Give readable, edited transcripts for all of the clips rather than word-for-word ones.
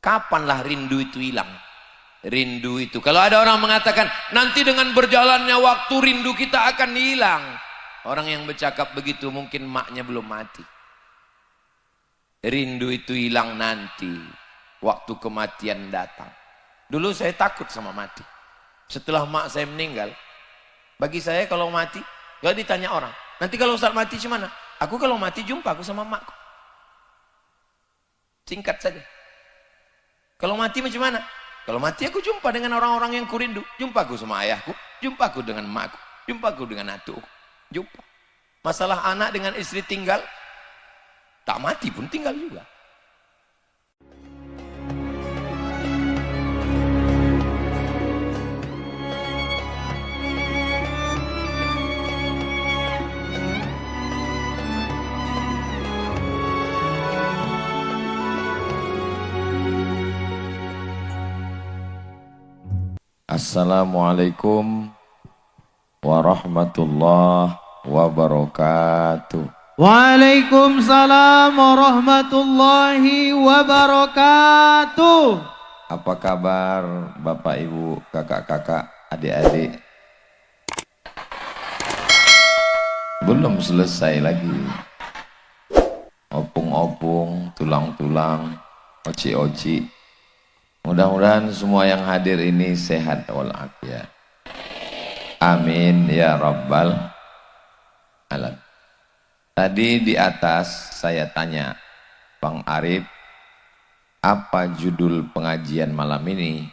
Kapanlah rindu itu hilang? Rindu itu, kalau ada orang mengatakan nanti dengan berjalannya waktu rindu kita akan hilang, orang yang bercakap begitu mungkin maknya belum mati. Rindu itu hilang nanti waktu kematian datang. Dulu saya takut sama mati. Setelah mak saya meninggal, bagi saya kalau mati, kalau ditanya orang, nanti kalau Ustaz mati gimana? Aku kalau mati jumpa aku sama makku. Singkat saja. Kalau mati macam mana? Kalau mati aku jumpa dengan orang-orang yang kurindu. Jumpa aku sama ayahku, jumpa aku dengan makku, jumpa aku dengan atukku. Jumpa. Masalah anak dengan istri tinggal, tak mati pun tinggal juga. Assalamualaikum warahmatullahi wabarakatuh. Waalaikumsalam warahmatullahi wabarakatuh. Apa kabar Bapak Ibu, kakak-kakak, adik-adik? Belum selesai lagi. Opung-opung, tulang-tulang, oci-oci. Mudah-mudahan semua yang hadir ini sehat walafiat. Amin ya rabbal alamin. Tadi di atas saya tanya Bang Arif, apa judul pengajian malam ini?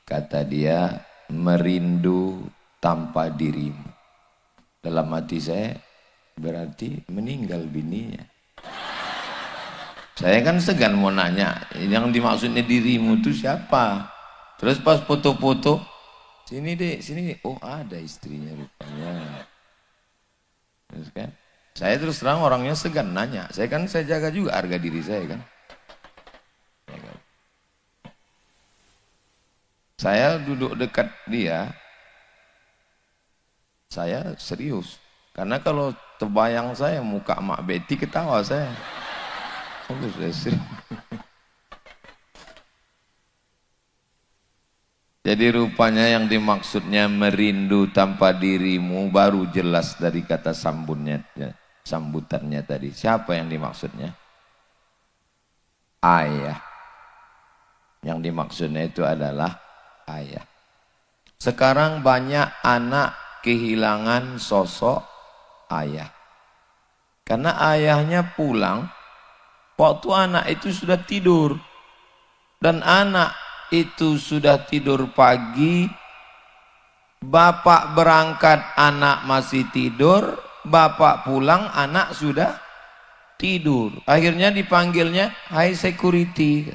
Kata dia, merindu tanpa dirimu. Dalam hati saya, berarti meninggal bininya. Saya kan segan mau nanya, yang dimaksudnya dirimu itu siapa? Terus pas foto-foto, sini dek, sini. Oh ada istrinya rupanya. Terus kan, saya terus terang orangnya segan nanya. Saya jaga juga harga diri saya kan. Saya duduk dekat dia, saya serius. Karena kalau terbayang saya muka Mak Betty ketawa saya. Jadi rupanya yang dimaksudnya merindu tanpa dirimu baru jelas dari kata sambutannya tadi. Siapa yang dimaksudnya? Ayah. Yang dimaksudnya itu adalah ayah. Sekarang banyak anak kehilangan sosok ayah. Karena ayahnya pulang waktu anak itu sudah tidur, dan anak itu sudah tidur pagi, bapak berangkat anak masih tidur, bapak pulang anak sudah tidur. Akhirnya dipanggilnya, hai security.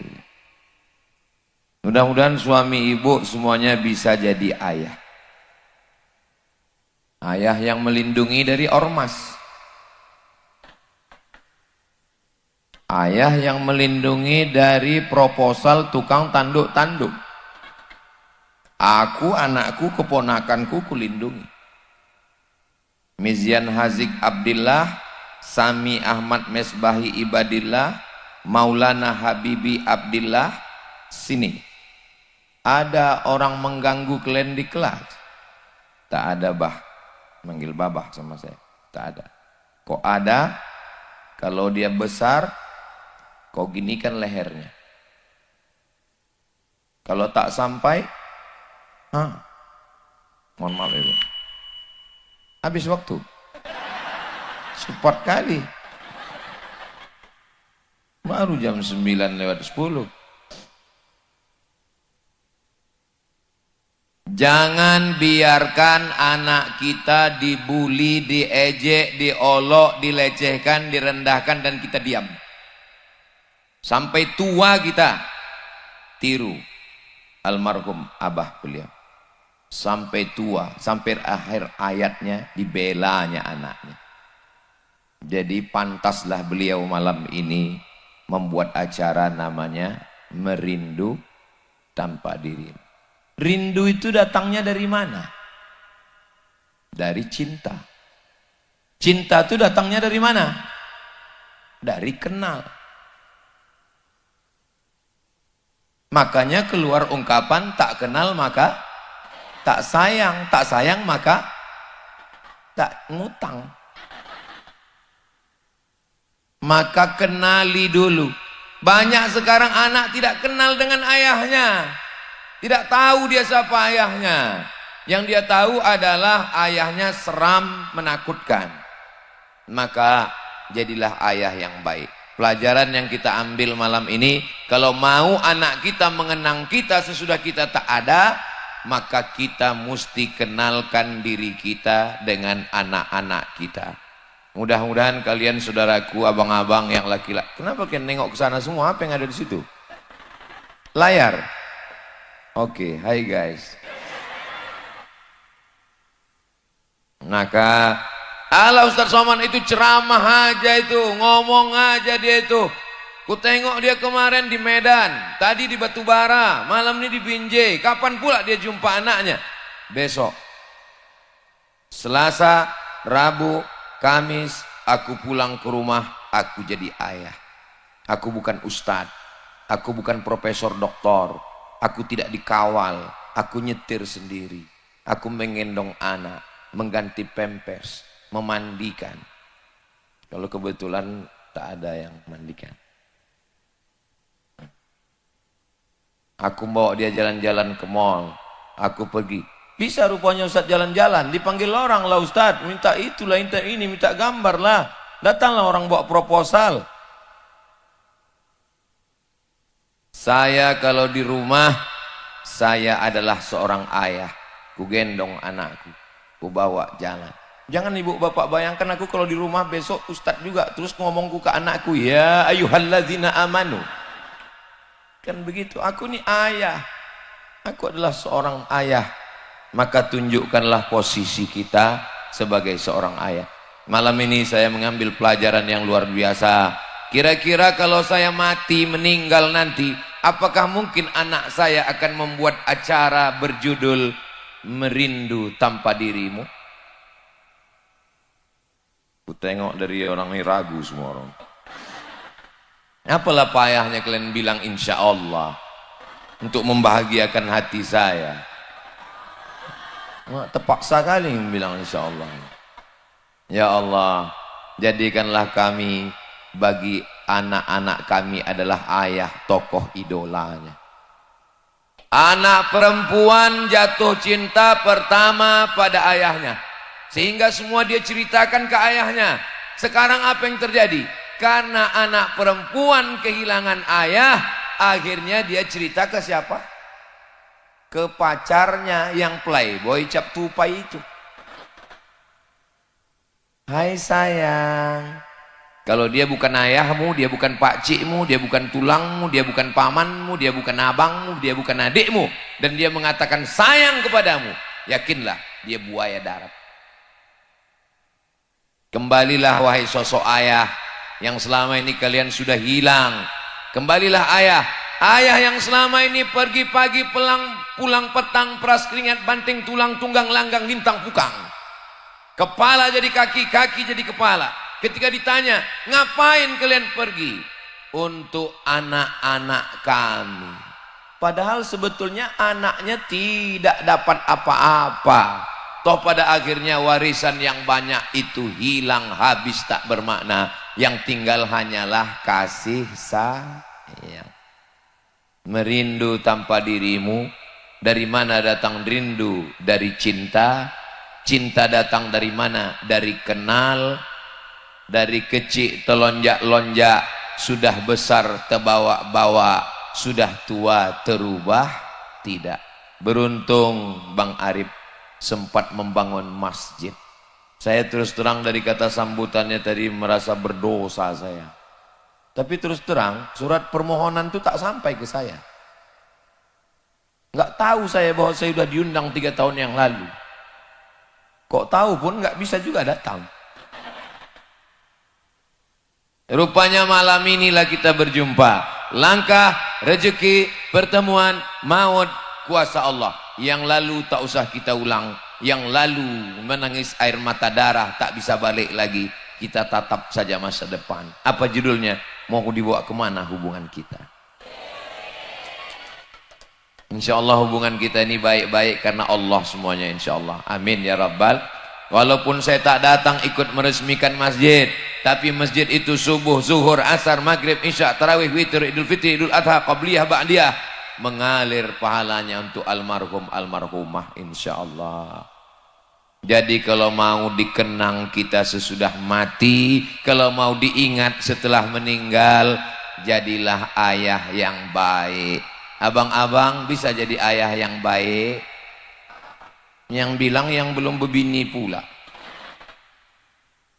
Mudah-mudahan suami ibu semuanya bisa jadi ayah. Ayah yang melindungi dari ormas. Ayah yang melindungi dari proposal tukang tanduk-tanduk. Aku, anakku, keponakanku kulindungi. Mizian Hazik Abdillah, Sami Ahmad Mesbahi Ibadillah, Maulana Habibi Abdillah, sini. Ada orang mengganggu kalian di kelas? Tak ada bah. Manggil babah sama saya. Tak ada. Kok ada? Kalau dia besar, kau ginikan lehernya. Kalau tak sampai, mohon maaf ibu. Habis waktu. Cepat kali. Baru jam 9:10. Jangan biarkan anak kita dibuli, diejek, diolok, dilecehkan, direndahkan dan kita diam. Sampai tua kita tiru almarhum abah beliau. Sampai tua, sampai akhir hayatnya dibelanya anaknya. Jadi pantaslah beliau malam ini membuat acara namanya Merindu Tanpa Dirimu. Rindu itu datangnya dari mana? Dari cinta. Cinta itu datangnya dari mana? Dari kenal. Makanya keluar ungkapan tak kenal maka tak sayang, tak sayang maka tak ngutang. Maka kenali dulu. Banyak sekarang anak tidak kenal dengan ayahnya, tidak tahu dia siapa ayahnya. Yang dia tahu adalah ayahnya seram, menakutkan. Maka jadilah ayah yang baik. Pelajaran yang kita ambil malam ini, kalau mau anak kita mengenang kita sesudah kita tak ada, maka kita mesti kenalkan diri kita dengan anak-anak kita. Mudah-mudahan kalian saudaraku, abang-abang yang laki-laki, kenapa kalian nengok ke sana semua? Apa yang ada di situ? Layar. Oke, hai guys. Maka Allah Ustaz Somad itu ceramah aja itu, ngomong aja dia itu. Ku tengok dia kemarin di Medan, tadi di Batubara, malam ini di Binjai. Kapan pula dia jumpa anaknya? Besok. Selasa, Rabu, Kamis, aku pulang ke rumah, aku jadi ayah. Aku bukan ustadz, aku bukan profesor doktor, aku tidak dikawal, aku nyetir sendiri. Aku menggendong anak, mengganti pampers, memandikan. Kalau kebetulan tak ada yang mandikan. Aku bawa dia jalan-jalan ke mall, aku pergi. Bisa rupanya Ustaz jalan-jalan, dipanggil orang lah Ustaz, minta itulah, minta ini, minta gambar lah. Datanglah orang bawa proposal. Saya kalau di rumah, saya adalah seorang ayah. Ku gendong anakku, ku bawa jalan. Jangan ibu bapak bayangkan aku kalau di rumah besok Ustaz juga, terus ngomongku ke anakku, ya ayyuhallazina amanu. Kan begitu, aku ini ayah. Aku adalah seorang ayah. Maka tunjukkanlah posisi kita sebagai seorang ayah. Malam ini saya mengambil pelajaran yang luar biasa. Kira-kira kalau saya mati, meninggal nanti, apakah mungkin anak saya akan membuat acara berjudul Merindu Tanpa Dirimu? Ku tengok dari orang ini ragu semua orang. Apalah payahnya kalian bilang insya Allah untuk membahagiakan hati saya. Terpaksa kali bilang insya Allah. Ya Allah, jadikanlah kami bagi anak-anak kami adalah ayah, tokoh idolanya. Anak perempuan jatuh cinta pertama pada ayahnya, sehingga semua dia ceritakan ke ayahnya. Sekarang apa yang terjadi? Karena anak perempuan kehilangan ayah, akhirnya dia cerita ke siapa? Ke pacarnya yang playboy cap tupai itu. Hai sayang, kalau dia bukan ayahmu, dia bukan pakcikmu, dia bukan tulangmu, dia bukan pamanmu, dia bukan abangmu, dia bukan adikmu, dan dia mengatakan sayang kepadamu, yakinlah dia buaya darat. Kembalilah wahai sosok ayah yang selama ini kalian sudah hilang. Kembalilah ayah, ayah yang selama ini pergi pagi pulang petang, peras keringat, banting tulang, tunggang langgang, lintang pukang. Kepala jadi kaki, kaki jadi kepala. Ketika ditanya, ngapain kalian pergi? Untuk anak-anak kami. Padahal sebetulnya anaknya tidak dapat apa-apa. Toh pada akhirnya warisan yang banyak itu hilang, habis, tak bermakna. Yang tinggal hanyalah kasih sayang. Merindu tanpa dirimu. Dari mana datang rindu? Dari cinta. Cinta datang dari mana? Dari kenal. Dari kecil telonjak-lonjak, sudah besar terbawa-bawa, sudah tua terubah tidak. Beruntung Bang Arif sempat membangun masjid. Saya terus terang dari kata sambutannya tadi merasa berdosa saya. Tapi terus terang surat permohonan itu tak sampai ke saya. Nggak tahu saya bahwa saya sudah diundang 3 tahun yang lalu. Kok tahu pun nggak bisa juga datang. Rupanya malam inilah kita berjumpa. Langkah, rezeki, pertemuan, maut, kuasa Allah. Yang lalu tak usah kita ulang. Yang lalu menangis air mata darah tak bisa balik lagi. Kita tatap saja masa depan. Apa judulnya? Mau dibawa kemana hubungan kita? Insya Allah hubungan kita ini baik-baik karena Allah semuanya, insya Allah. Amin ya Rabbal. Walaupun saya tak datang ikut meresmikan masjid, tapi masjid itu subuh, zuhur, asar, maghrib, isya, tarawih, witir, idul fitri, idul adha, qabliyah, ba'diyah, mengalir pahalanya untuk almarhum almarhumah, insya Allah. Jadi kalau mau dikenang kita sesudah mati, kalau mau diingat setelah meninggal, jadilah ayah yang baik. Abang-abang bisa jadi ayah yang baik. Yang bilang yang belum berbini pula.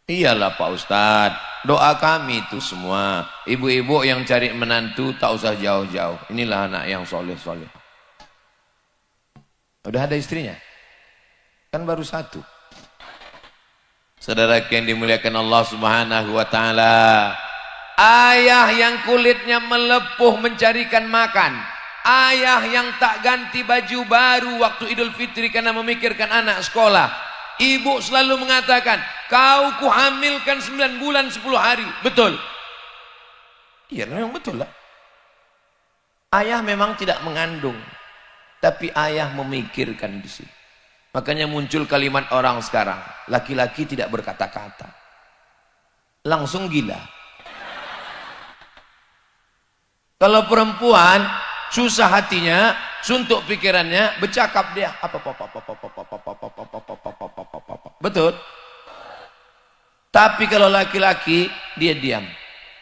Iyalah Pak Ustadz, doa kami itu semua. Ibu-ibu yang cari menantu tak usah jauh-jauh. Inilah anak yang soleh-soleh. Udah ada istrinya? Kan baru satu. Saudara yang dimuliakan Allah Subhanahu wa taala. Ayah yang kulitnya melepuh mencarikan makan. Ayah yang tak ganti baju baru waktu Idul Fitri karena memikirkan anak sekolah. Ibu selalu mengatakan, kau kuhamilkan 9 bulan 10 hari. Betul? Iya memang betul lah. Ayah memang tidak mengandung, tapi ayah memikirkan di sini. Makanya muncul kalimat orang sekarang, laki-laki tidak berkata-kata. Langsung gila. Kalau perempuan susah hatinya, suntuk pikirannya, bercakap dia. Betul? Tapi kalau laki-laki, dia diam.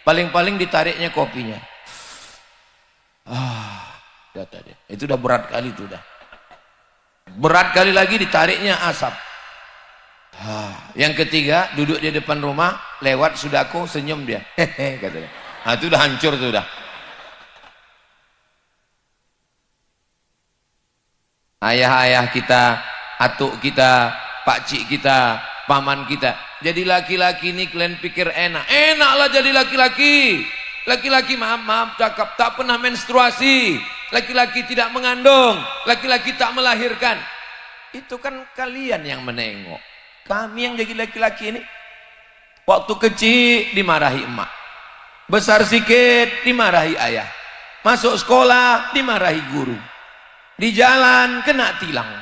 Paling-paling ditariknya kopinya. Kata dia. Itu udah berat kali itu dah. Berat kali lagi ditariknya asap. Yang ketiga, duduk di depan rumah, lewat sudahku, senyum dia. Hehe, kata dia. Itu udah hancur tuh dah. Ayah-ayah kita, atuk kita, pakcik kita, paman kita. Jadi laki-laki ini kalian pikir enak. Enaklah jadi laki-laki. Laki-laki maaf cakap tak pernah menstruasi. Laki-laki tidak mengandung. Laki-laki tak melahirkan. Itu kan kalian yang menengok. Kami yang jadi laki-laki ini. Waktu kecil dimarahi emak. Besar sikit dimarahi ayah. Masuk sekolah dimarahi guru. Di jalan kena tilang,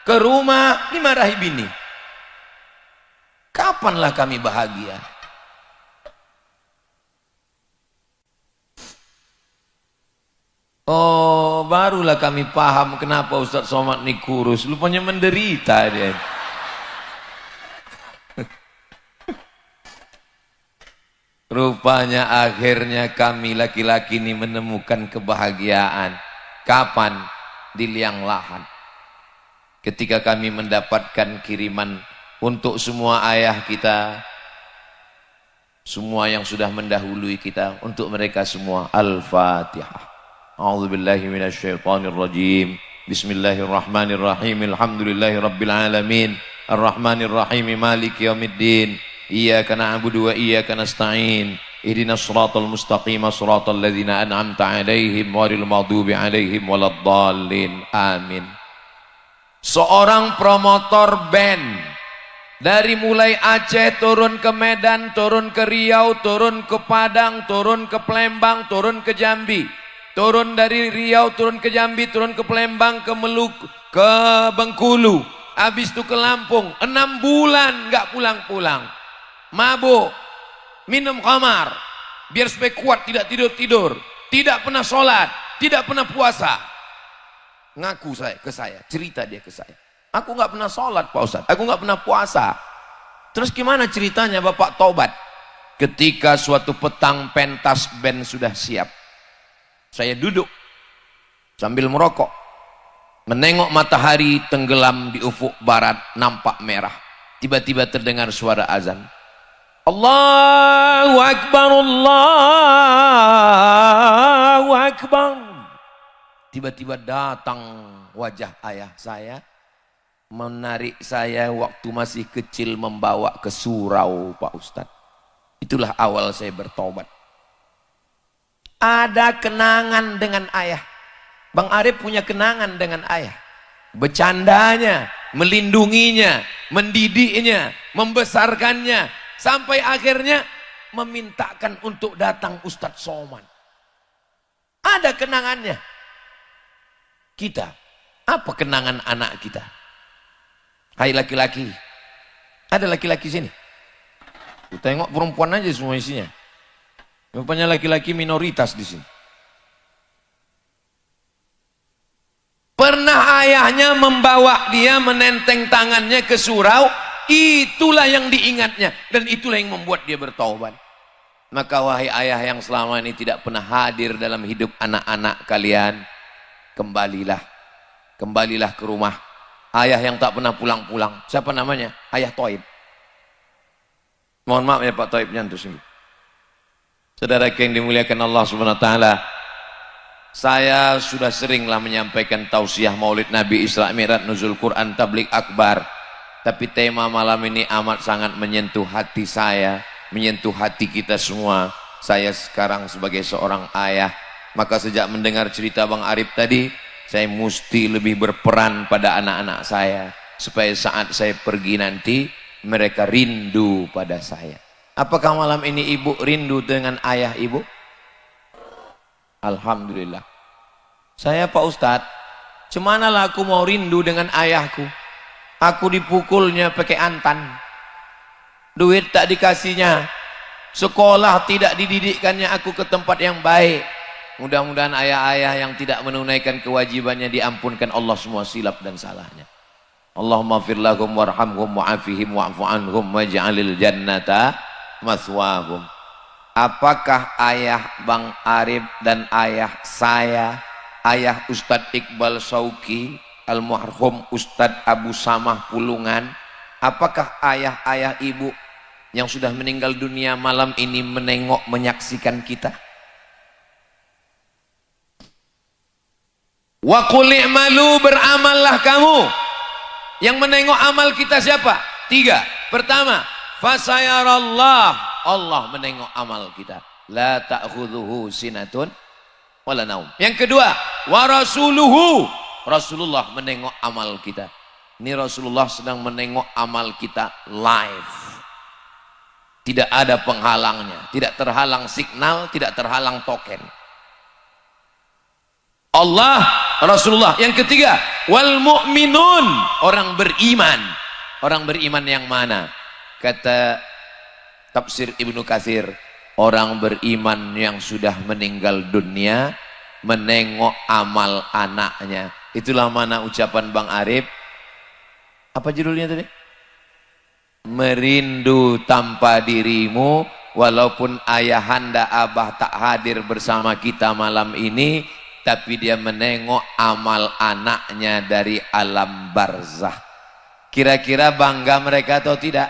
ke rumah dimarahi bini. Kapanlah kami bahagia? Oh, barulah kami paham kenapa Ustadz Somad ini kurus. Lupanya menderita dia. Rupanya akhirnya kami laki-laki ini menemukan kebahagiaan. Kapan? Di liang lahat. Ketika kami mendapatkan kiriman untuk semua ayah kita, semua yang sudah mendahului kita, untuk mereka semua. Al-Fatihah. A'udzubillahi minasyaitonirrajim. Bismillahirrahmanirrahim. Alhamdulillahi rabbil alamin. Ar-Rahmanirrahim. Maliki yaumiddin. Iyyaka na'budu wa iyyaka nasta'in. Ihdinas siratal mustaqim, siratal ladzina an'amta 'alaihim ghairil maghdubi 'alaihim waladdallin. Amin. Seorang promotor band dari mulai Aceh turun ke Medan, turun ke Riau, turun ke Padang, turun ke Palembang, turun ke Jambi. Turun dari Riau, turun ke Jambi, turun ke Palembang, ke Maluku, ke Bengkulu. Habis itu ke Lampung. 6 bulan enggak pulang-pulang. Mabuk. Minum khamar, biar supaya kuat tidak tidur-tidur, tidak pernah sholat, tidak pernah puasa. Ngaku ke saya, cerita dia ke saya. Aku nggak pernah sholat Pak Ustadz, aku nggak pernah puasa. Terus gimana ceritanya Bapak tobat? Ketika suatu petang pentas band sudah siap, saya duduk sambil merokok, menengok matahari tenggelam di ufuk barat nampak merah. Tiba-tiba terdengar suara azan. Allahu Akbar, Allahu Akbar. Tiba-tiba datang wajah ayah saya, menarik saya waktu masih kecil membawa ke surau Pak Ustadz. Itulah awal saya bertobat. Ada kenangan dengan ayah. Bang Arif punya kenangan dengan ayah. Bercandanya, melindunginya, mendidiknya, membesarkannya. Sampai akhirnya memintakan untuk datang Ustadz Somad. Ada kenangannya. Kita, apa kenangan anak kita? Hai laki-laki, ada laki-laki sini? Tengok perempuan aja semua isinya. Rupanya laki-laki minoritas di sini. Pernah ayahnya membawa dia menenteng tangannya ke surau, itulah yang diingatnya dan itulah yang membuat dia bertaubat. Maka wahai ayah yang selama ini tidak pernah hadir dalam hidup anak-anak kalian, kembalilah ke rumah. Ayah yang tak pernah pulang-pulang, siapa namanya? Ayah Toib. Mohon maaf ya Pak Toib nyantus ini. Saudara yang dimuliakan Allah Subhanahu wa taala, saya sudah seringlah menyampaikan tausiah Maulid Nabi, Isra Mi'raj, Nuzul Quran, Tabligh Akbar. Tapi tema malam ini amat sangat menyentuh hati saya, menyentuh hati kita semua. Saya sekarang sebagai seorang ayah, maka sejak mendengar cerita Bang Arif tadi, saya mesti lebih berperan pada anak-anak saya supaya saat saya pergi nanti mereka rindu pada saya. Apakah malam ini ibu rindu dengan ayah ibu? Alhamdulillah. Saya Pak Ustadz, cemanalah aku mau rindu dengan ayahku. Aku dipukulnya pakai antan, duit tak dikasihnya, sekolah tidak dididikkannya aku ke tempat yang baik. Mudah-mudahan ayah-ayah yang tidak menunaikan kewajibannya diampunkan Allah semua silap dan salahnya. Allahumma fir lahum warhamhum wa'afihim wa'fu anhum waj'alil jannata maswahum. Apakah ayah Bang Arif dan ayah saya, ayah Ustadz Iqbal Sauki, almarhum Ustadz Abu Samah Pulungan, apakah ayah-ayah ibu yang sudah meninggal dunia malam ini menengok menyaksikan kita? Wa qul i'malu, beramallah kamu. Yang menengok amal kita siapa? 3. Pertama, fasayarallah, Allah menengok amal kita. La ta'khudhuhu sinatun wala naum. Yang kedua, wa rasuluhu, Rasulullah menengok amal kita. Ini Rasulullah sedang menengok amal kita live. Tidak ada penghalangnya, tidak terhalang signal, tidak terhalang token. Allah, Rasulullah. Yang ketiga, wal mu'minun, orang beriman. Orang beriman yang mana? Kata tafsir Ibnu Katsir, orang beriman yang sudah meninggal dunia menengok amal anaknya. Itulah mana ucapan Bang Arif. Apa judulnya tadi? Merindu tanpa dirimu. Walaupun ayahanda abah tak hadir bersama kita malam ini, tapi dia menengok amal anaknya dari alam barzah. Kira-kira bangga mereka atau tidak?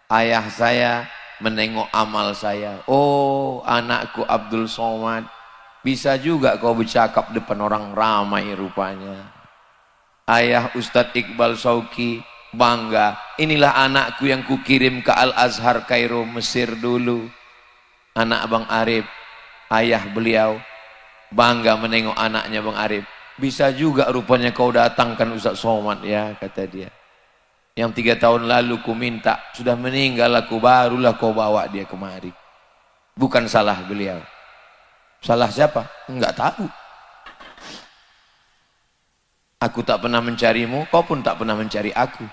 Ayah saya menengok amal saya. Oh, anakku Abdul Somad, bisa juga kau bercakap depan orang ramai rupanya. Ayah Ustadz Iqbal Sauki bangga, inilah anakku yang kukirim ke Al-Azhar Kairo Mesir dulu. Anak Bang Arif, ayah beliau bangga menengok anaknya Bang Arif. Bisa juga rupanya kau datangkan Ustadz Somad ya, kata dia. Yang 3 tahun lalu ku minta, sudah meninggal aku, barulah kau bawa dia kemari. Bukan salah beliau. Salah siapa? Enggak tahu. Aku tak pernah mencarimu, kau pun tak pernah mencari aku.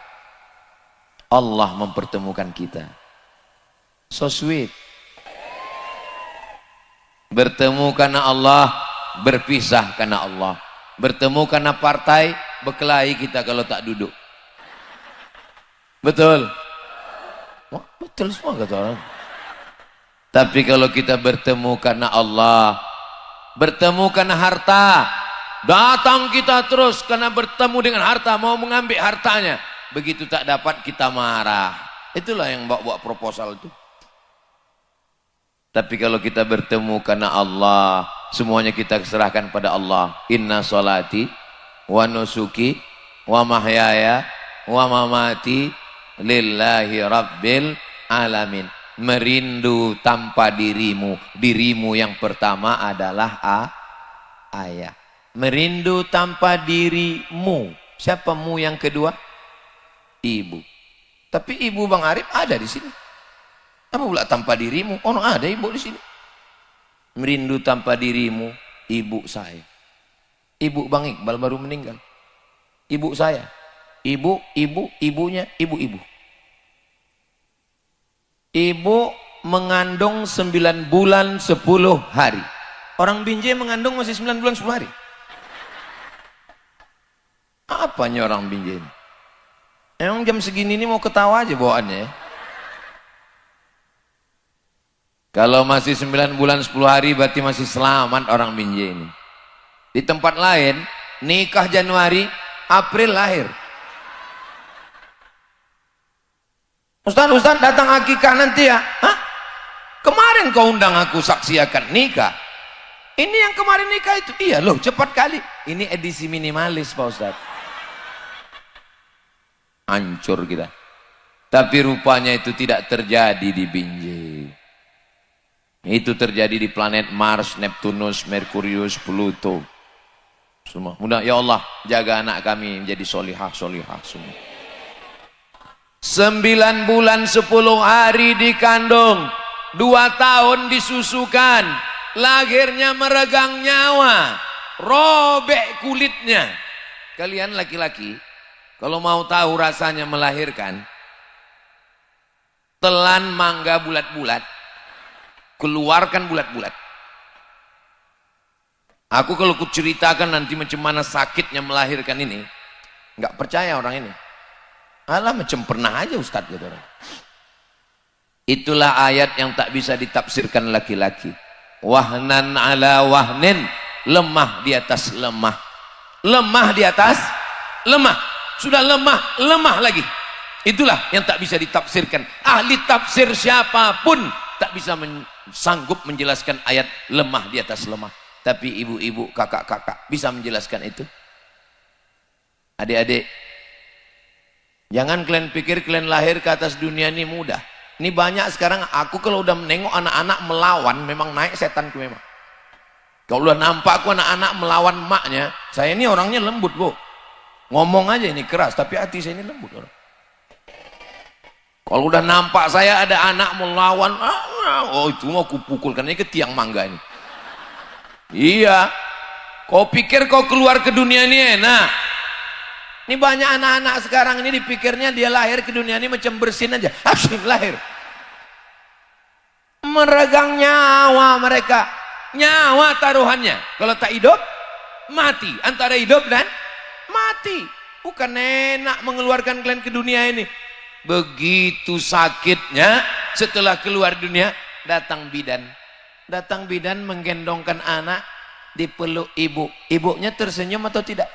Allah mempertemukan kita. So sweet. Bertemu karena Allah, berpisah karena Allah. Bertemu karena partai, berkelahi kita kalau tak duduk. Betul? Wah, betul semua kata orang. Tapi kalau kita bertemu karena Allah, bertemu karena harta, datang kita terus karena bertemu dengan harta, mau mengambil hartanya. Begitu tak dapat kita marah. Itulah yang bawa proposal itu. Tapi kalau kita bertemu karena Allah, semuanya kita serahkan pada Allah. Inna sholati wa nusuki wa mahyaya wa mamati lillahi rabbil alamin. Merindu tanpa dirimu. Dirimu yang pertama adalah ayah. Merindu tanpa dirimu. Siapa mu yang kedua? Ibu. Tapi ibu Bang Arif ada di sini. Apa pula tanpa dirimu? Oh, ada ibu di sini. Merindu tanpa dirimu, ibu saya. Ibu Bang Iqbal baru meninggal. Ibu saya. Ibunya, ibu-ibu. Ibu mengandung 9 bulan 10 hari. Orang Binjai mengandung masih 9 bulan 10 hari. Apanya orang Binjai ini? Emang jam segini ini mau ketawa aja bawaannya ya? Kalau masih 9 bulan 10 hari berarti masih selamat orang Binjai ini. Di tempat lain, nikah Januari, April lahir. Ustaz datang akikah nanti ya? Hah? Kemarin kau undang aku saksi akad nikah. Ini yang kemarin nikah itu. Iya loh, cepat kali. Ini edisi minimalis Pak Ustaz. Hancur kita. Tapi rupanya itu tidak terjadi di Binjai. Itu terjadi di planet Mars, Neptunus, Merkurius, Pluto. Semua. Mudah ya Allah jaga anak kami menjadi solihah semua. 9 bulan 10 hari dikandung, 2 tahun disusukan, lahirnya meregang nyawa, robek kulitnya. Kalian laki-laki kalau mau tahu rasanya melahirkan, telan mangga bulat-bulat, keluarkan bulat-bulat. Aku kalau kuceritakan nanti macam mana sakitnya melahirkan ini, nggak percaya orang ini. Alah macam pernah aja Ustadz gitu. Itulah ayat yang tak bisa ditafsirkan laki-laki. Wahnan ala wahnin, lemah di atas lemah. Lemah di atas lemah. Sudah lemah lagi. Itulah yang tak bisa ditafsirkan. Ahli tafsir siapapun tak bisa sanggup menjelaskan ayat lemah di atas lemah. Tapi ibu-ibu, kakak-kakak bisa menjelaskan itu. Adik-adik, jangan kalian pikir kalian lahir ke atas dunia ini mudah. Ini banyak sekarang, aku kalau udah menengok anak-anak melawan, memang naik setanku memang. Kalau udah nampak aku anak-anak melawan maknya, saya ini orangnya lembut Bu. Ngomong aja ini keras, tapi hati saya ini lembut orang. Kalau udah nampak saya ada anak melawan, oh itu mau kupukulkan ini ke tiang mangga ini. Iya, kau pikir kau keluar ke dunia ini enak? Ini banyak anak-anak sekarang ini dipikirnya dia lahir ke dunia ini macam bersin aja. Asyik lahir. Meregang nyawa mereka. Nyawa taruhannya. Kalau tak hidup, mati. Antara hidup dan mati. Bukan enak mengeluarkan kalian ke dunia ini. Begitu sakitnya setelah keluar dunia, datang bidan. Datang bidan menggendongkan anak, dipeluk ibu. Ibunya tersenyum atau tidak?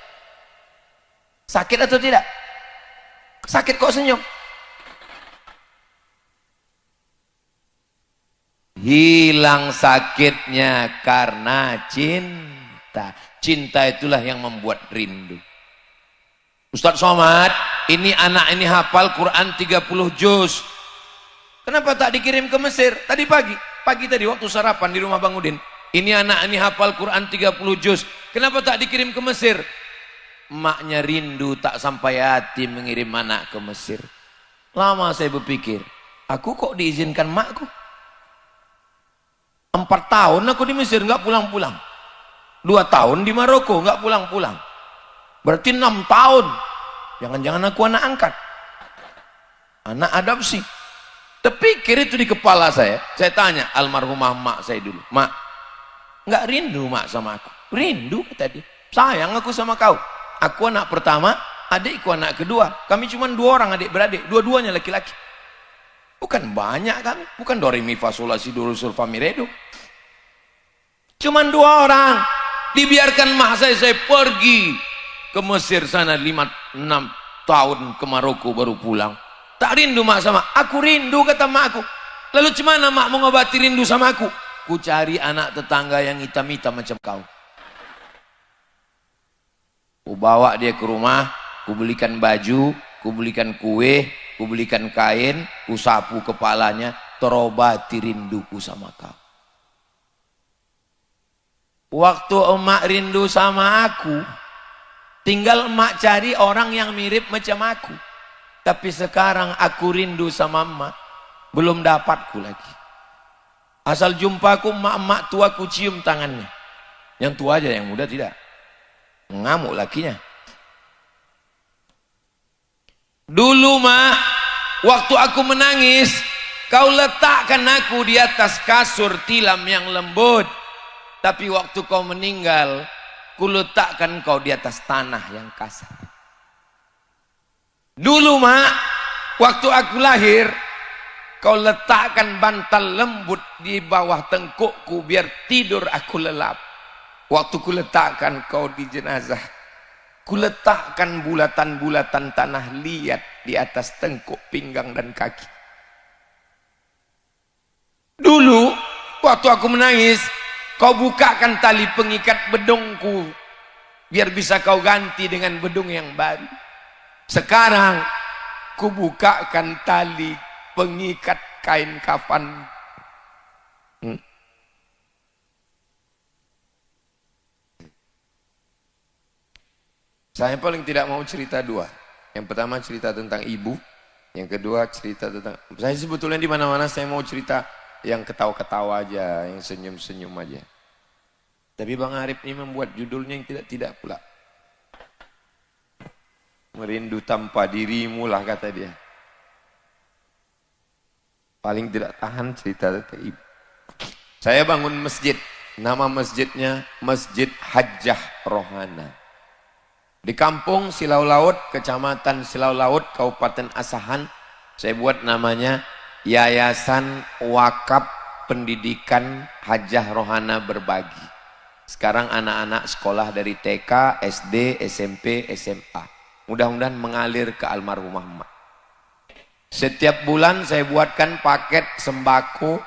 Sakit atau tidak? Sakit kok senyum? Hilang sakitnya karena cinta. Cinta itulah yang membuat rindu. Ustaz Somad, ini anak ini hafal Quran 30 juz. Kenapa tak dikirim ke Mesir? Tadi pagi tadi waktu sarapan di rumah Bang Udin. Ini anak ini hafal Quran 30 juz. Kenapa tak dikirim ke Mesir? Maknya rindu tak sampai hati mengirim anak ke Mesir. Lama saya berpikir, aku kok diizinkan makku? 4 tahun aku di Mesir nggak pulang-pulang. 2 tahun di Maroko nggak pulang-pulang. Berarti 6 tahun. Jangan-jangan aku anak angkat, anak adopsi. Terpikir itu di kepala saya. Saya tanya almarhumah mak saya dulu, mak, nggak rindu mak sama aku? Rindu kata dia. Sayang aku sama kau. Aku anak pertama, adikku anak kedua. Kami cuma 2 orang adik-beradik, dua-duanya laki-laki. Bukan banyak kami, bukan do re mi fa sol la si do re sol fa mi re do. Cuma 2 orang. Dibiarkan mak saya pergi ke Mesir sana 5-6 tahun, ke Maroko baru pulang. Tak rindu mak sama aku? Rindu kata mak aku. Lalu gimana mak mau ngobati rindu sama aku? Ku cari anak tetangga yang hitam-hitam macam kau. Ku bawa dia ke rumah, ku belikan baju, ku belikan kue, ku belikan kain, ku sapu kepalanya, terobati rinduku sama kau. Waktu emak rindu sama aku, tinggal emak cari orang yang mirip macam aku. Tapi sekarang aku rindu sama emak, belum dapatku lagi. Asal jumpaku emak-emak tua, ku cium tangannya. Yang tua aja, yang muda tidak. Ngamuk lakinya. Dulu mak, waktu aku menangis, kau letakkan aku di atas kasur tilam yang lembut. Tapi waktu kau meninggal, ku letakkan kau di atas tanah yang kasar. Dulu mak, waktu aku lahir, kau letakkan bantal lembut di bawah tengkukku biar tidur aku lelap. Waktu ku letakkan kau di jenazah, ku letakkan bulatan-bulatan tanah liat di atas tengkuk, pinggang dan kaki. Dulu waktu aku menangis, kau bukakan tali pengikat bedungku biar bisa kau ganti dengan bedung yang baru. Sekarang ku bukakan tali pengikat kain kafan. Saya paling tidak mau cerita dua. Yang pertama cerita tentang ibu, yang kedua cerita tentang. Saya sebetulnya di mana-mana saya mau cerita yang ketawa-ketawa aja, yang senyum-senyum aja. Tapi Bang Arif ini membuat judulnya yang tidak-tidak pula. Merindu tanpa dirimu lah kata dia. Paling tidak tahan cerita tentang ibu. Saya bangun masjid, nama masjidnya Masjid Hajjah Rohana. Di kampung Silau Laut, kecamatan Silau Laut, Kabupaten Asahan, saya buat namanya Yayasan Wakaf Pendidikan Hajjah Rohana Berbagi. Sekarang anak-anak sekolah dari TK, SD, SMP, SMA. Mudah-mudahan mengalir ke almarhumah emak. Setiap bulan saya buatkan paket sembako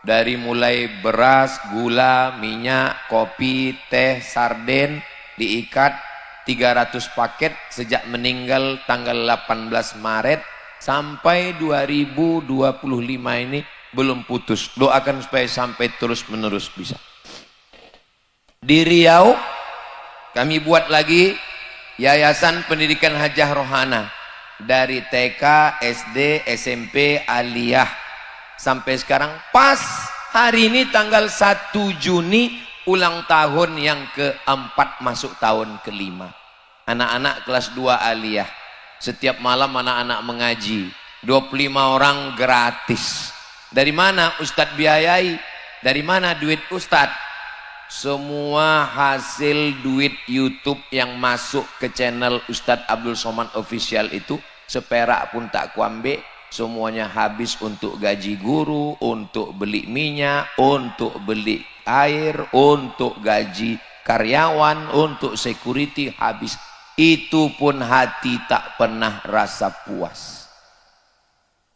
dari mulai beras, gula, minyak, kopi, teh, sarden, diikat 300 paket sejak meninggal tanggal 18 Maret sampai 2025 ini belum putus. Doakan supaya sampai terus-menerus bisa. Di Riau kami buat lagi Yayasan Pendidikan Hajjah Rohana dari TK, SD, SMP, aliyah sampai sekarang pas hari ini tanggal 1 Juni ulang tahun yang keempat masuk tahun kelima. Anak-anak kelas 2 aliyah. Setiap malam anak-anak mengaji. 25 orang gratis. Dari mana Ustadz biayai? Dari mana duit Ustadz? Semua hasil duit YouTube yang masuk ke channel Ustadz Abdul Somad Official itu seperak pun tak kuambil. Semuanya habis untuk gaji guru, untuk beli minyak, untuk beli air, untuk gaji karyawan, untuk security, habis. Itu pun hati tak pernah rasa puas.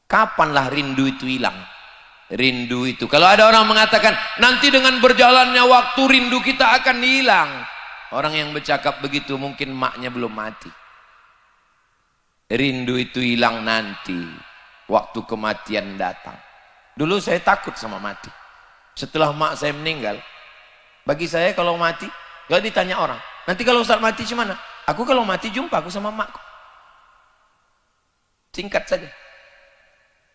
Kapanlah rindu itu hilang? Rindu itu, kalau ada orang mengatakan nanti dengan berjalannya waktu rindu kita akan hilang, orang yang bercakap begitu mungkin maknya belum mati. Rindu itu hilang nanti waktu kematian datang. Dulu saya takut sama mati. Setelah mak saya meninggal, bagi saya kalau mati, kalau ditanya orang, nanti kalau Ustaz mati gimana? Aku kalau mati jumpa aku sama makku. Singkat saja.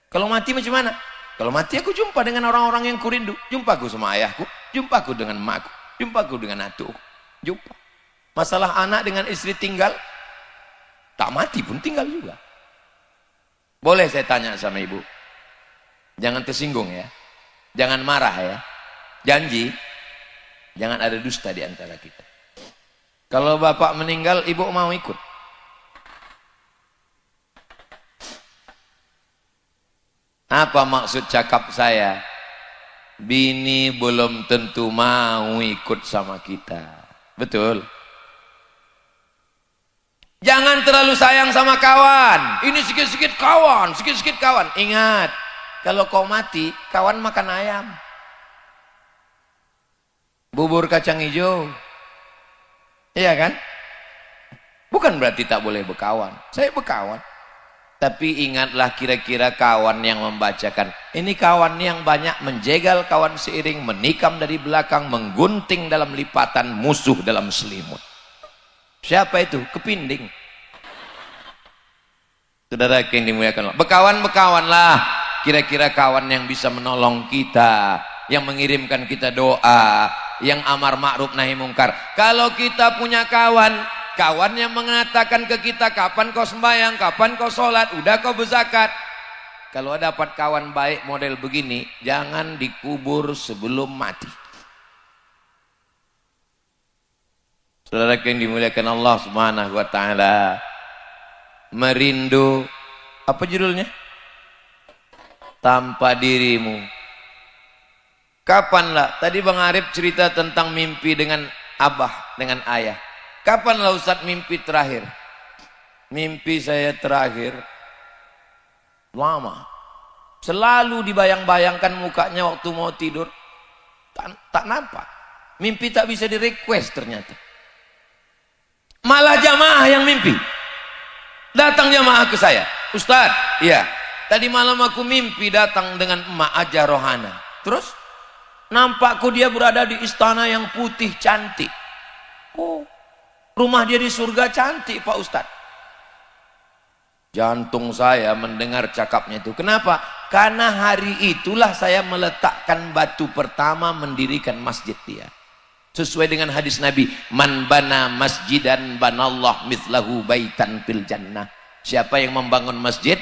Kalau mati macam mana? Kalau mati aku jumpa dengan orang-orang yang kurindu. Jumpa aku sama ayahku, jumpa aku dengan makku, jumpa aku dengan atukku, jumpa. Masalah anak dengan istri tinggal, tak mati pun tinggal juga. Boleh saya tanya sama ibu? Jangan tersinggung ya. Jangan marah ya. Janji, jangan ada dusta di antara kita. Kalau bapak meninggal, ibu mau ikut? Apa maksud cakap saya? Bini belum tentu mau ikut sama kita. Betul? Jangan terlalu sayang sama kawan. Ini sikit-sikit kawan, sikit-sikit kawan. Ingat, kalau kau mati, kawan makan ayam. Bubur kacang hijau. Iya kan? Bukan berarti tak boleh berkawan. Saya berkawan. Tapi ingatlah kira-kira kawan yang membacakan. Ini kawan yang banyak menjegal kawan seiring, menikam dari belakang, menggunting dalam lipatan, musuh dalam selimut. Siapa itu? Kepinding. Saudara yang dimuliakan Allah. Berkawan-berkawanlah. Kira-kira kawan yang bisa menolong kita, yang mengirimkan kita doa, yang amar ma'ruf nahi mungkar. Kalau kita punya kawan yang mengatakan ke kita, kapan kau sembahyang, kapan kau sholat, udah kau berzakat. Kalau dapat kawan baik model begini, jangan dikubur sebelum mati. Saudara yang dimuliakan Allah Subhanahu wa taala, merindu, apa judulnya? Tanpa dirimu. Kapanlah? Tadi Bang Arif cerita tentang mimpi dengan abah, dengan ayah. Kapanlah Ustaz mimpi terakhir? Mimpi saya terakhir lama. Selalu dibayang-bayangkan mukanya waktu mau tidur. Tak nampak. Mimpi tak bisa di-request ternyata. Malah jamaah yang mimpi. Datang jamaah ke saya. Ustaz, iya. Tadi malam aku mimpi datang dengan emak Aja Rohana. Terus? Nampakku dia berada di istana yang putih cantik. Oh, rumah dia di surga cantik Pak Ustaz. Jantung saya mendengar cakapnya itu. Kenapa? Karena hari itulah saya meletakkan batu pertama mendirikan masjid dia. Sesuai dengan hadis Nabi, man bana masjidan banallah mithlahu baitan fil jannah. Siapa yang membangun masjid,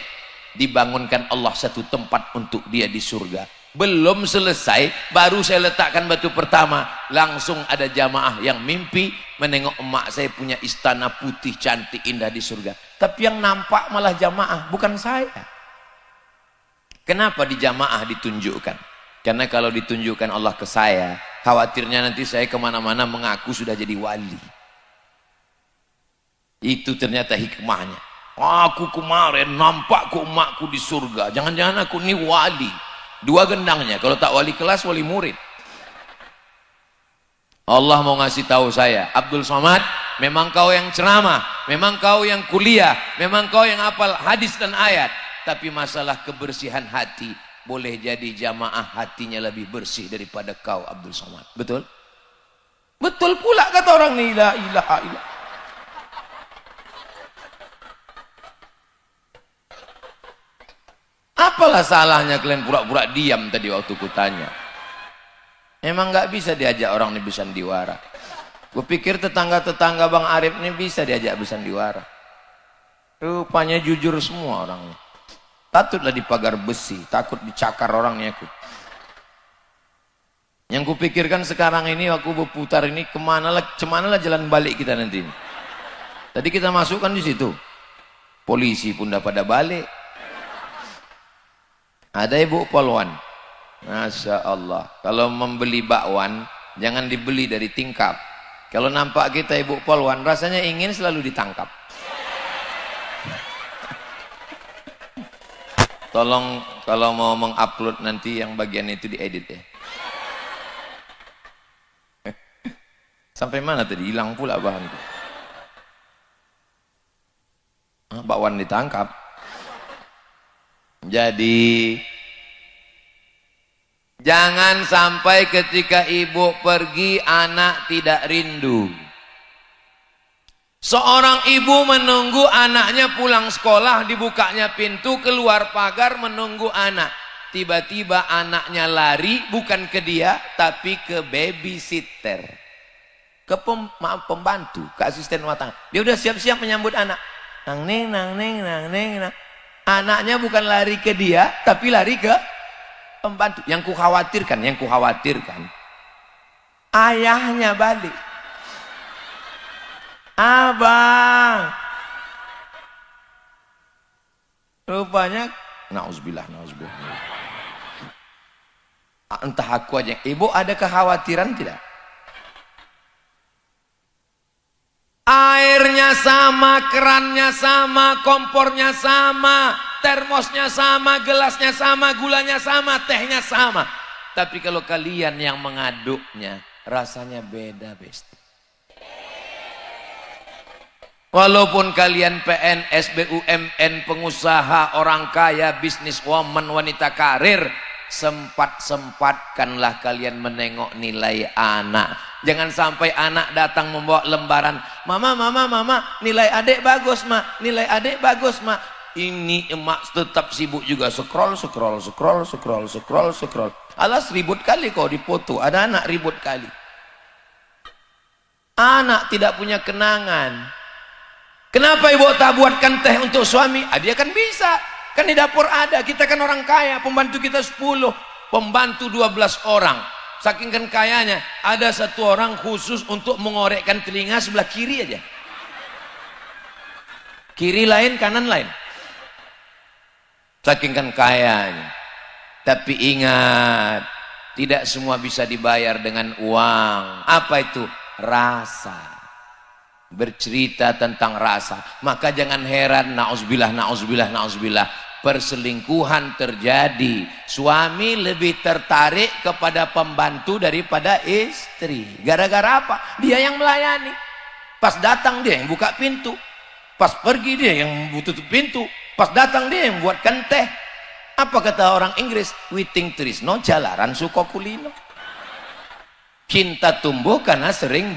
dibangunkan Allah satu tempat untuk dia di surga. Belum selesai, baru saya letakkan batu pertama, langsung ada jamaah yang mimpi menengok emak saya punya istana putih cantik indah di surga. Tapi yang nampak malah jamaah, bukan saya. Kenapa di jamaah ditunjukkan? Karena kalau ditunjukkan Allah ke saya, khawatirnya nanti saya kemana-mana mengaku sudah jadi wali. Itu ternyata hikmahnya. Aku kemarin nampak ku emakku di surga, jangan-jangan aku ini wali. Dua gendangnya, kalau tak wali kelas, wali murid. Allah mau ngasih tahu saya, Abdul Somad, memang kau yang ceramah, memang kau yang kuliah, memang kau yang hafal hadis dan ayat, tapi masalah kebersihan hati, boleh jadi jamaah hatinya lebih bersih daripada kau Abdul Somad. Betul? Betul pula kata orang ni, la ilaha illallah. Apalah salahnya kalian pura-pura diam tadi waktu kutanya? Emang nggak bisa diajak orang ini bersandiwara. Kupikir tetangga-tetangga Bang Arif ini bisa diajak bersandiwara. Rupanya jujur semua orangnya. Takutlah di pagar besi, takut dicakar orangnya aku. Yang kupikirkan sekarang ini waktu berputar ini kemanalah jalan balik kita nanti ini. Tadi kita masukkan di situ, polisi pun dah pada balik. Ada ibu polwan, Masya Allah. Kalau membeli bakwan, jangan dibeli dari tingkap. Kalau nampak kita ibu polwan, rasanya ingin selalu ditangkap. Tolong kalau mau mengupload nanti yang bagian itu diedit ya. Sampai mana tadi? Hilang pula bahanku. Bakwan ditangkap. Jadi jangan sampai ketika ibu pergi anak tidak rindu. Seorang ibu menunggu anaknya pulang sekolah, dibukanya pintu, keluar pagar menunggu anak. Tiba-tiba anaknya lari bukan ke dia tapi ke babysitter, ke pembantu, ke asisten rumah tangga. Dia udah siap-siap menyambut anak. Nang neng nang neng nang neng nang. Anaknya bukan lari ke dia, tapi lari ke pembantu. Yang kukhawatirkan, ayahnya balik. Abang. Rupanya, nauzubillah. Entah aku aja. Ibu ada kekhawatiran tidak? Airnya sama, kerannya sama, kompornya sama, termosnya sama, gelasnya sama, gulanya sama, tehnya sama. Tapi kalau kalian yang mengaduknya, rasanya beda, besti. Walaupun kalian PNS, BUMN, pengusaha, orang kaya, bisniswoman, wanita karir, sempat-sempatkanlah kalian menengok nilai anak. Jangan sampai anak datang membawa lembaran, mama, nilai adik bagus ma, nilai adik bagus ma. Ini emak tetap sibuk juga scroll. Alas ribut kali kau dipoto, ada anak ribut kali. Anak tidak punya kenangan. Kenapa ibu tak buatkan teh untuk suami? Dia kan bisa. Kan di dapur ada. Kita kan orang kaya. Pembantu kita 10. Pembantu 12 orang. Saking kan kayanya. Ada satu orang khusus untuk mengorekkan telinga sebelah kiri aja. Kiri lain, kanan lain. Saking kan kayanya. Tapi ingat. Tidak semua bisa dibayar dengan uang. Apa itu? Rasa. Bercerita tentang rasa. Maka jangan heran, na'udzubillah, na'udzubillah, na'udzubillah, perselingkuhan terjadi. Suami lebih tertarik kepada pembantu daripada istri. Gara-gara apa? Dia yang melayani. Pas datang dia yang buka pintu. Pas pergi dia yang tutup pintu. Pas datang dia yang buatkan teh. Apa kata orang Inggris? Witing trisno jalaran suko kulino. Cinta tumbuh karena sering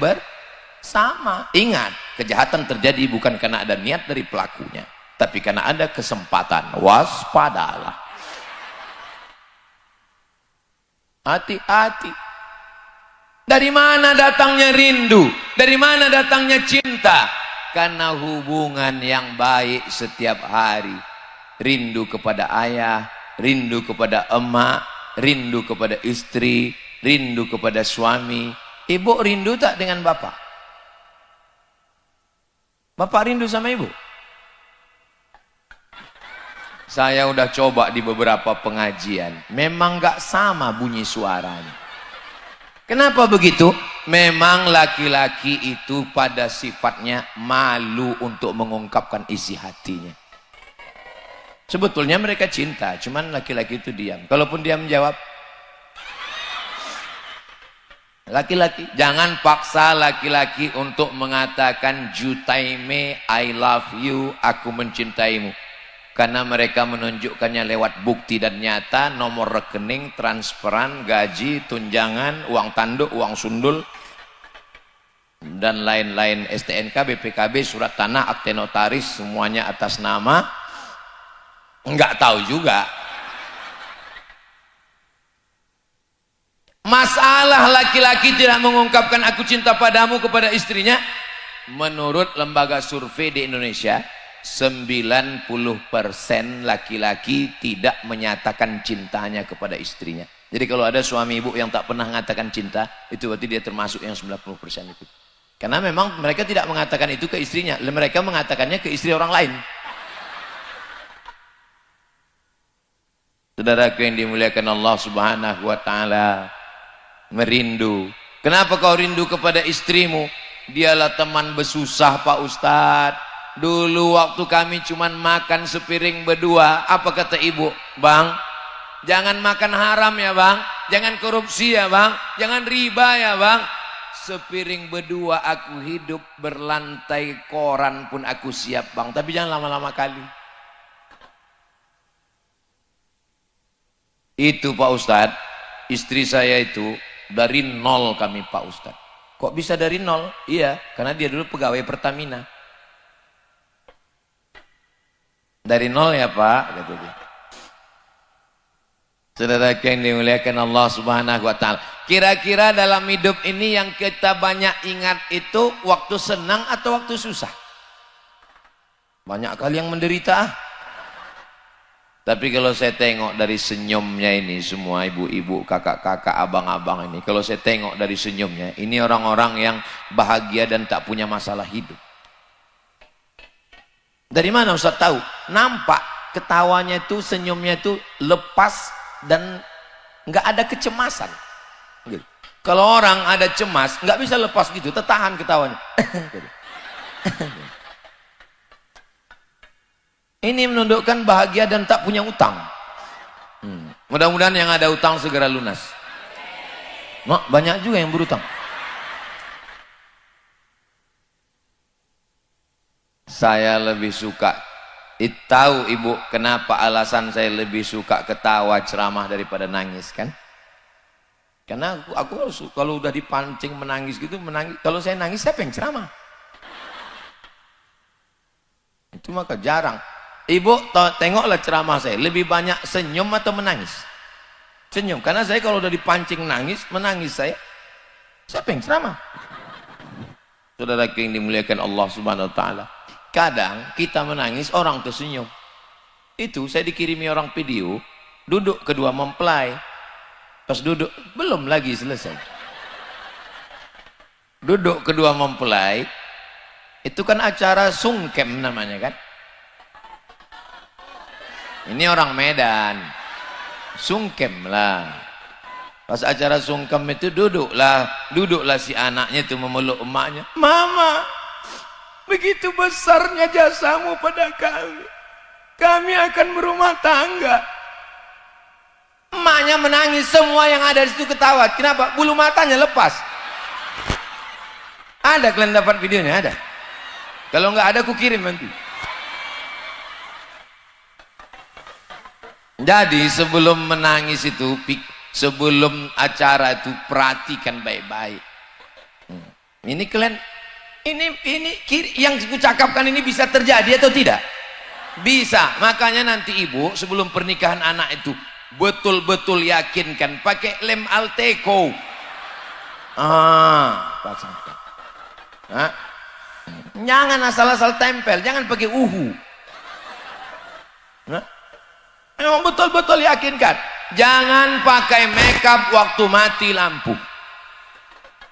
sama. Ingat, kejahatan terjadi bukan karena ada niat dari pelakunya, tapi karena ada kesempatan. Waspadalah. Hati-hati. Dari mana datangnya rindu? Dari mana datangnya cinta? Karena hubungan yang baik setiap hari. Rindu kepada ayah, rindu kepada emak, rindu kepada istri, rindu kepada suami. Ibu rindu tak dengan bapak? Bapak rindu sama ibu? Saya udah coba di beberapa pengajian. Memang gak sama bunyi suaranya. Kenapa begitu? Memang laki-laki itu pada sifatnya malu untuk mengungkapkan isi hatinya. Sebetulnya mereka cinta, cuman laki-laki itu diam. Kalaupun dia menjawab, laki-laki, jangan paksa laki-laki untuk mengatakan jutaime, I love you, aku mencintaimu. Karena mereka menunjukkannya lewat bukti dan nyata, nomor rekening, transferan, gaji, tunjangan, uang tanduk, uang sundul, dan lain-lain, STNK, BPKB, surat tanah, akte notaris, semuanya atas nama. Enggak tahu juga. Masalah laki-laki tidak mengungkapkan aku cinta padamu kepada istrinya. Menurut lembaga survei di Indonesia, 90% laki-laki tidak menyatakan cintanya kepada istrinya. Jadi kalau ada suami ibu yang tak pernah mengatakan cinta, itu berarti dia termasuk yang 90% itu. Karena memang mereka tidak mengatakan itu ke istrinya, mereka mengatakannya ke istri orang lain. Saudaraku yang dimuliakan Allah Subhanahu wa taala, merindu. Kenapa kau rindu kepada istrimu? Dialah teman bersusah Pak Ustadz. Dulu waktu kami cuman makan sepiring berdua, apa kata ibu? Bang, jangan makan haram ya bang, jangan korupsi ya bang, jangan riba ya bang. Sepiring berdua aku hidup, berlantai koran pun aku siap bang, tapi jangan lama-lama kali. Itu Pak Ustadz, istri saya itu dari nol kami Pak Ustadz. Kok bisa dari nol? Iya, karena dia dulu pegawai Pertamina. Dari nol ya Pak, kata dia. Saudara yang dimuliakan Allah Subhanahu wa taala. Kira-kira dalam hidup ini yang kita banyak ingat itu waktu senang atau waktu susah? Banyak kali yang menderita. Tapi kalau saya tengok dari senyumnya ini semua ibu-ibu, kakak-kakak, abang-abang ini, kalau saya tengok dari senyumnya, ini orang-orang yang bahagia dan tak punya masalah hidup. Dari mana Ustaz tahu? Nampak ketawanya itu, senyumnya itu lepas dan nggak ada kecemasan. Gitu. Kalau orang ada cemas, nggak bisa lepas gitu, tertahan ketawanya. Ini menunjukkan bahagia dan tak punya utang. Mudah-mudahan yang ada utang segera lunas. Mak, banyak juga yang berutang. Saya lebih suka, tahu ibu kenapa alasan saya lebih suka ketawa ceramah daripada nangis kan? Karena aku kalau udah dipancing menangis gitu, menangis. Kalau saya nangis saya pengen ceramah. Itu maka jarang. Ibu tengoklah ceramah saya, lebih banyak senyum atau menangis? Senyum, karena saya kalau udah dipancing menangis saya pengen ceramah. Saudara yang dimuliakan Allah Subhanahu wa taala. Kadang kita menangis, orang tersenyum. Itu saya dikirimi orang video, duduk kedua mempelai. Pas duduk, belum lagi selesai. Duduk kedua mempelai, itu kan acara sungkem namanya kan. Ini orang Medan, sungkem lah. Pas acara sungkem itu duduklah si anaknya itu memeluk emaknya. Mama, begitu besarnya jasamu pada kami. Kami akan berumah tangga. Emaknya menangis, semua yang ada di situ ketawa. Kenapa? Bulu matanya lepas. Ada kalian dapat videonya? Ada. Kalau nggak ada, aku kirim nanti. Jadi sebelum menangis itu, sebelum acara itu perhatikan baik-baik. Ini kalian, ini yang aku cakapkan ini bisa terjadi atau tidak? Bisa. Makanya nanti ibu sebelum pernikahan anak itu betul-betul yakinkan pakai lem Alteco. Pasangkan. Jangan asal-asal tempel, jangan pakai uhu. Memang betul-betul yakinkan. Jangan pakai makeup waktu mati lampu.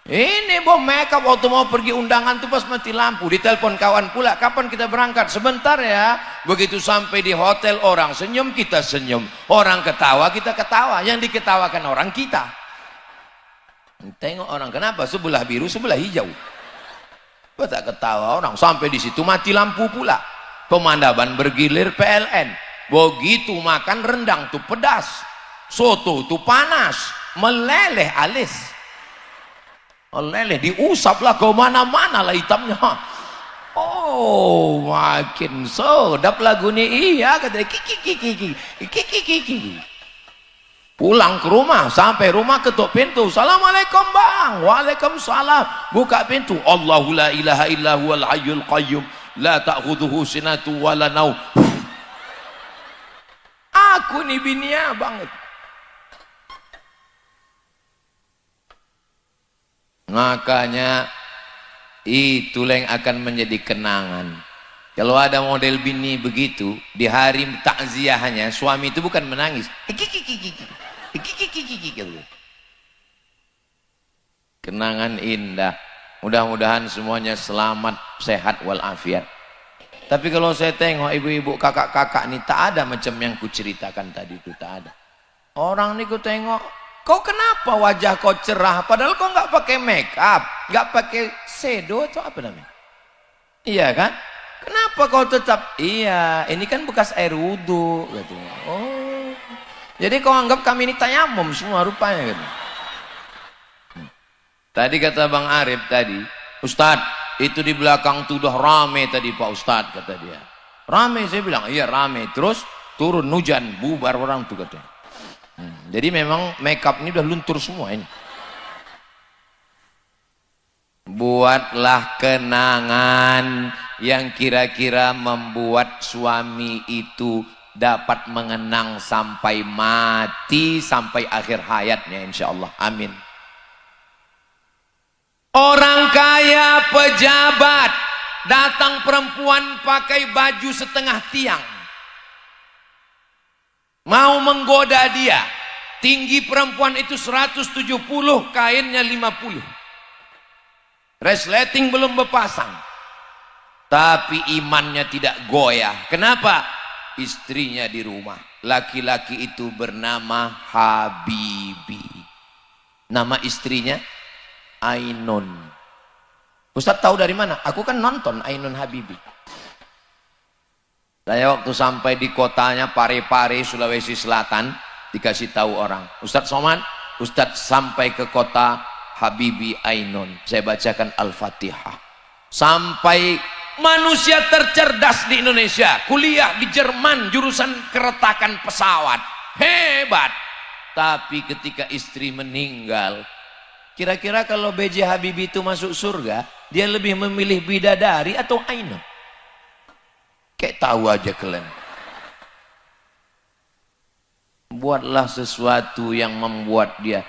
Ini bom makeup waktu mau pergi undangan tuh pas mati lampu. Ditelepon kawan pula, kapan kita berangkat? Sebentar ya. Begitu sampai di hotel, orang senyum, kita senyum. Orang ketawa, kita ketawa. Yang diketawakan orang kita. Tengok orang, kenapa? Sebelah biru, sebelah hijau. Tak ketawa orang. Sampai di situ mati lampu pula. Pemandangan bergilir PLN. Begitu makan rendang tuh pedas, soto tuh panas, meleleh alis, meleleh, diusaplah ke mana-mana lah hitamnya. Oh, makin sedap lagu ini. Iya, katanya kiki. Pulang ke rumah, sampai rumah ketuk pintu. Assalamualaikum bang. Waalaikumsalam. Buka pintu. Allahu la ilaha illa huwal hayyul qayyum la ta'khudhuhu sinatu wala naum. Aku nih binia banget. Makanya itulah yang akan menjadi kenangan. Kalau ada model bini begitu, di hari takziahnya suami itu bukan menangis. Kenangan indah. Mudah-mudahan semuanya selamat, sehat walafiat. Tapi kalau saya tengok ibu-ibu, kakak-kakak ini tak ada macam yang kuceritakan tadi itu, tak ada. Orang ini ku tengok, kau kenapa wajah kau cerah? Padahal kau nggak pakai make up, nggak pakai shadow atau apa namanya? Iya kan? Kenapa kau tetap? Iya, ini kan bekas air wudhu. Katanya. Oh, jadi kau anggap kami ini tayamum semua rupanya gitu. Tadi kata Bang Arif tadi, Ustadz, itu di belakang tuh udah rame tadi Pak Ustadz, kata dia. Rame, saya bilang, iya rame. Terus turun hujan, bubar orang tuh katanya. Jadi memang makeup ini udah luntur semua ini. Buatlah kenangan yang kira-kira membuat suami itu dapat mengenang sampai mati, sampai akhir hayatnya insya Allah. Amin. Orang kaya, pejabat, datang perempuan pakai baju setengah tiang, mau menggoda dia. Tinggi perempuan itu 170, kainnya 50. Resleting belum berpasang, tapi imannya tidak goyah. Kenapa? Istrinya di rumah. Laki-laki itu bernama Habibi. Nama istrinya Ainun. Ustaz tahu dari mana? Aku kan nonton Ainun Habibi. Saya waktu sampai di kotanya Parepare, Sulawesi Selatan, dikasih tahu orang, Ustaz Somad, Ustaz sampai ke kota Habibi Ainun. Saya bacakan Al-Fatihah. Sampai manusia tercerdas di Indonesia, kuliah di Jerman, jurusan keretakan pesawat. Hebat. Tapi ketika istri meninggal, kira-kira kalau B.J. Habibie itu masuk surga, dia lebih memilih bidadari atau Ainun? Kayak tahu aja kalian. Buatlah sesuatu yang membuat dia.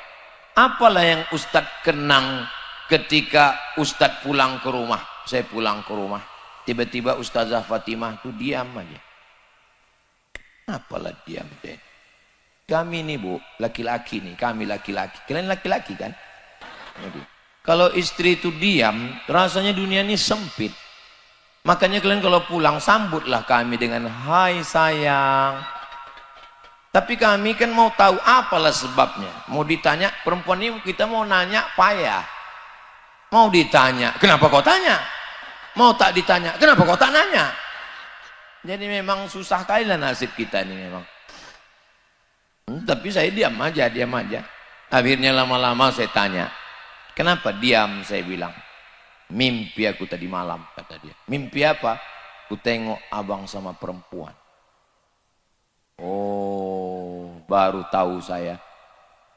Apalah yang Ustadz kenang ketika Ustadz pulang ke rumah, saya pulang ke rumah, tiba-tiba Ustazah Fatimah tuh diam aja. Apalah diam deh. Kami nih bu, laki-laki nih, kami laki-laki. Kalian laki-laki kan? Jadi, kalau istri itu diam, rasanya dunia ini sempit. Makanya kalian kalau pulang, sambutlah kami dengan hai sayang. Tapi kami kan mau tahu apalah sebabnya. Mau ditanya, perempuan ini kita mau nanya payah. Mau ditanya, kenapa kau tanya? Mau tak ditanya, kenapa kau tak nanya? Jadi memang susah kali lah nasib kita ini memang. Tapi saya diam aja, diam aja. Akhirnya lama-lama saya tanya, kenapa diam? Saya bilang, mimpi aku tadi malam, kata dia. Mimpi apa? Ku tengok abang sama perempuan. Oh, baru tahu saya.